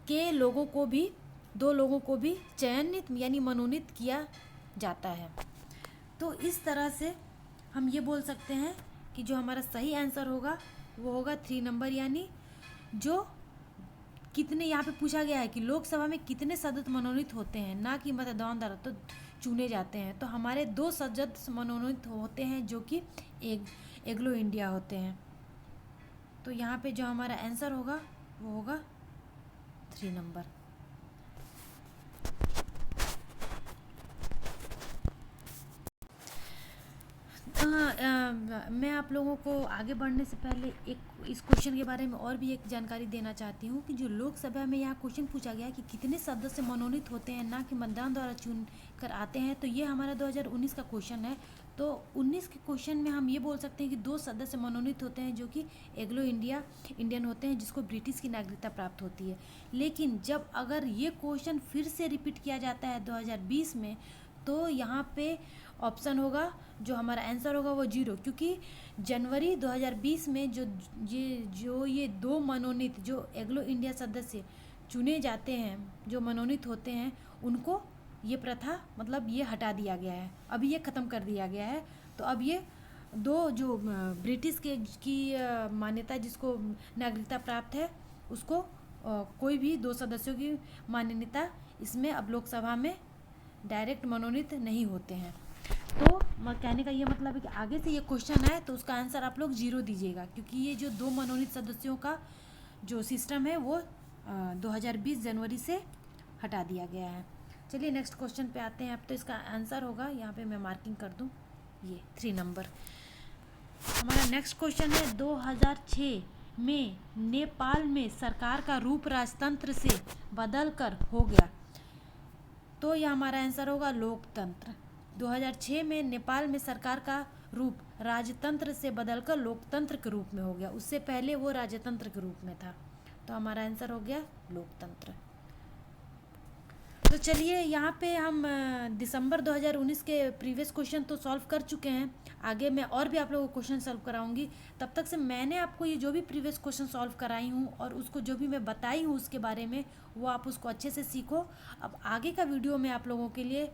के लोगों को भी, 2 लोगों को भी चयनित यानी मनोनीत किया जाता है। तो इस तरह से हम ये बोल सकते हैं कि जो हमारा सही आंसर होगा वो होगा 3 नंबर, यानी जो कितने यहाँ पे पूछा गया है कि लोकसभा में कितने सदस्य मनोनीत होते हैं, ना कि मतदान द्वारा तो चुने जाते हैं। तो हमारे 2 सदस्य मनोनीत होते हैं जो कि एग्लो इंडिया होते हैं। तो यहाँ पे जो हमारा आंसर होगा वो होगा 3 नंबर। मैं आप लोगों को आगे बढ़ने से पहले एक इस क्वेश्चन के बारे में और भी एक जानकारी देना चाहती हूँ कि जो लोकसभा में यहाँ क्वेश्चन पूछा गया कि कितने सदस्य मनोनीत होते हैं, ना कि मतदान द्वारा चुन कर आते हैं, तो ये हमारा 2019 का क्वेश्चन है। तो 19 के क्वेश्चन में हम ये बोल सकते हैं कि 2 सदस्य मनोनीत होते हैं जो कि एंग्लो इंडियन होते हैं, जिसको ब्रिटिश की नागरिकता प्राप्त होती है। लेकिन जब अगर ये क्वेश्चन फिर से रिपीट किया जाता है 2020 में, तो यहाँ पे ऑप्शन होगा, जो हमारा आंसर होगा वो 0, क्योंकि जनवरी 2020 में जो ये 2 मनोनीत जो एंग्लो इंडिया सदस्य चुने जाते हैं, जो मनोनीत होते हैं, उनको ये प्रथा मतलब ये हटा दिया गया है, अभी ये ख़त्म कर दिया गया है। तो अब ये 2 जो ब्रिटिश की मान्यता, जिसको नागरिकता प्राप्त है, उसको कोई भी 2 सदस्यों की मान्यता इसमें अब लोकसभा में डायरेक्ट मनोनीत नहीं होते हैं। तो कहने का ये मतलब है कि आगे से ये क्वेश्चन है तो उसका आंसर आप लोग 0 दीजिएगा, क्योंकि ये जो 2 मनोनीत सदस्यों का जो सिस्टम है वो 2020 जनवरी से हटा दिया गया है। चलिए नेक्स्ट क्वेश्चन पे आते हैं। अब तो इसका आंसर होगा, यहाँ पे मैं मार्किंग कर दूँ, ये 3 नंबर। हमारा नेक्स्ट क्वेश्चन है 2006 में नेपाल में सरकार का रूप राजतंत्र से बदल कर हो गया, तो यह हमारा आंसर होगा लोकतंत्र। 2006 में नेपाल में सरकार का रूप राजतंत्र से बदलकर लोकतंत्र के रूप में हो गया, उससे पहले वो राजतंत्र के रूप में था, तो हमारा आंसर हो गया लोकतंत्र। तो चलिए यहाँ पे हम दिसंबर 2019 के प्रीवियस क्वेश्चन तो सॉल्व कर चुके हैं, आगे मैं और भी आप लोगों को क्वेश्चन सॉल्व कराऊंगी। तब तक से मैंने आपको ये जो भी प्रीवियस क्वेश्चन सॉल्व कराई हूँ और उसको जो भी मैं बताई हूँ उसके बारे में, वो आप उसको अच्छे से सीखो। अब आगे का वीडियो मैं आप लोगों के लिए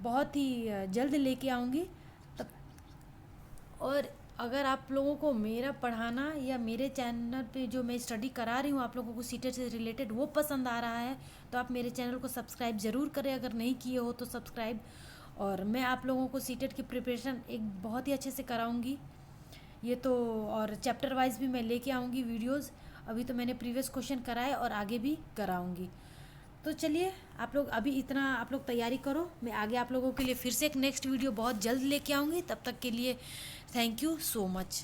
बहुत ही जल्द लेके आऊँगी। तब और अगर आप लोगों को मेरा पढ़ाना या मेरे चैनल पे जो मैं स्टडी करा रही हूँ आप लोगों को सीटेट से रिलेटेड वो पसंद आ रहा है, तो आप मेरे चैनल को सब्सक्राइब ज़रूर करें, अगर नहीं किए हो तो सब्सक्राइब। और मैं आप लोगों को सीटेट की प्रिपरेशन एक बहुत ही अच्छे से कराऊंगी ये तो, और चैप्टर वाइज भी मैं लेके आऊँगी वीडियोज़। अभी तो मैंने प्रीवियस क्वेश्चन कराए और आगे भी कराऊँगी। तो चलिए आप लोग अभी इतना आप लोग तैयारी करो, मैं आगे आप लोगों के लिए फिर से एक नेक्स्ट वीडियो बहुत जल्द लेके आऊँगी। तब तक के लिए थैंक यू सो मच।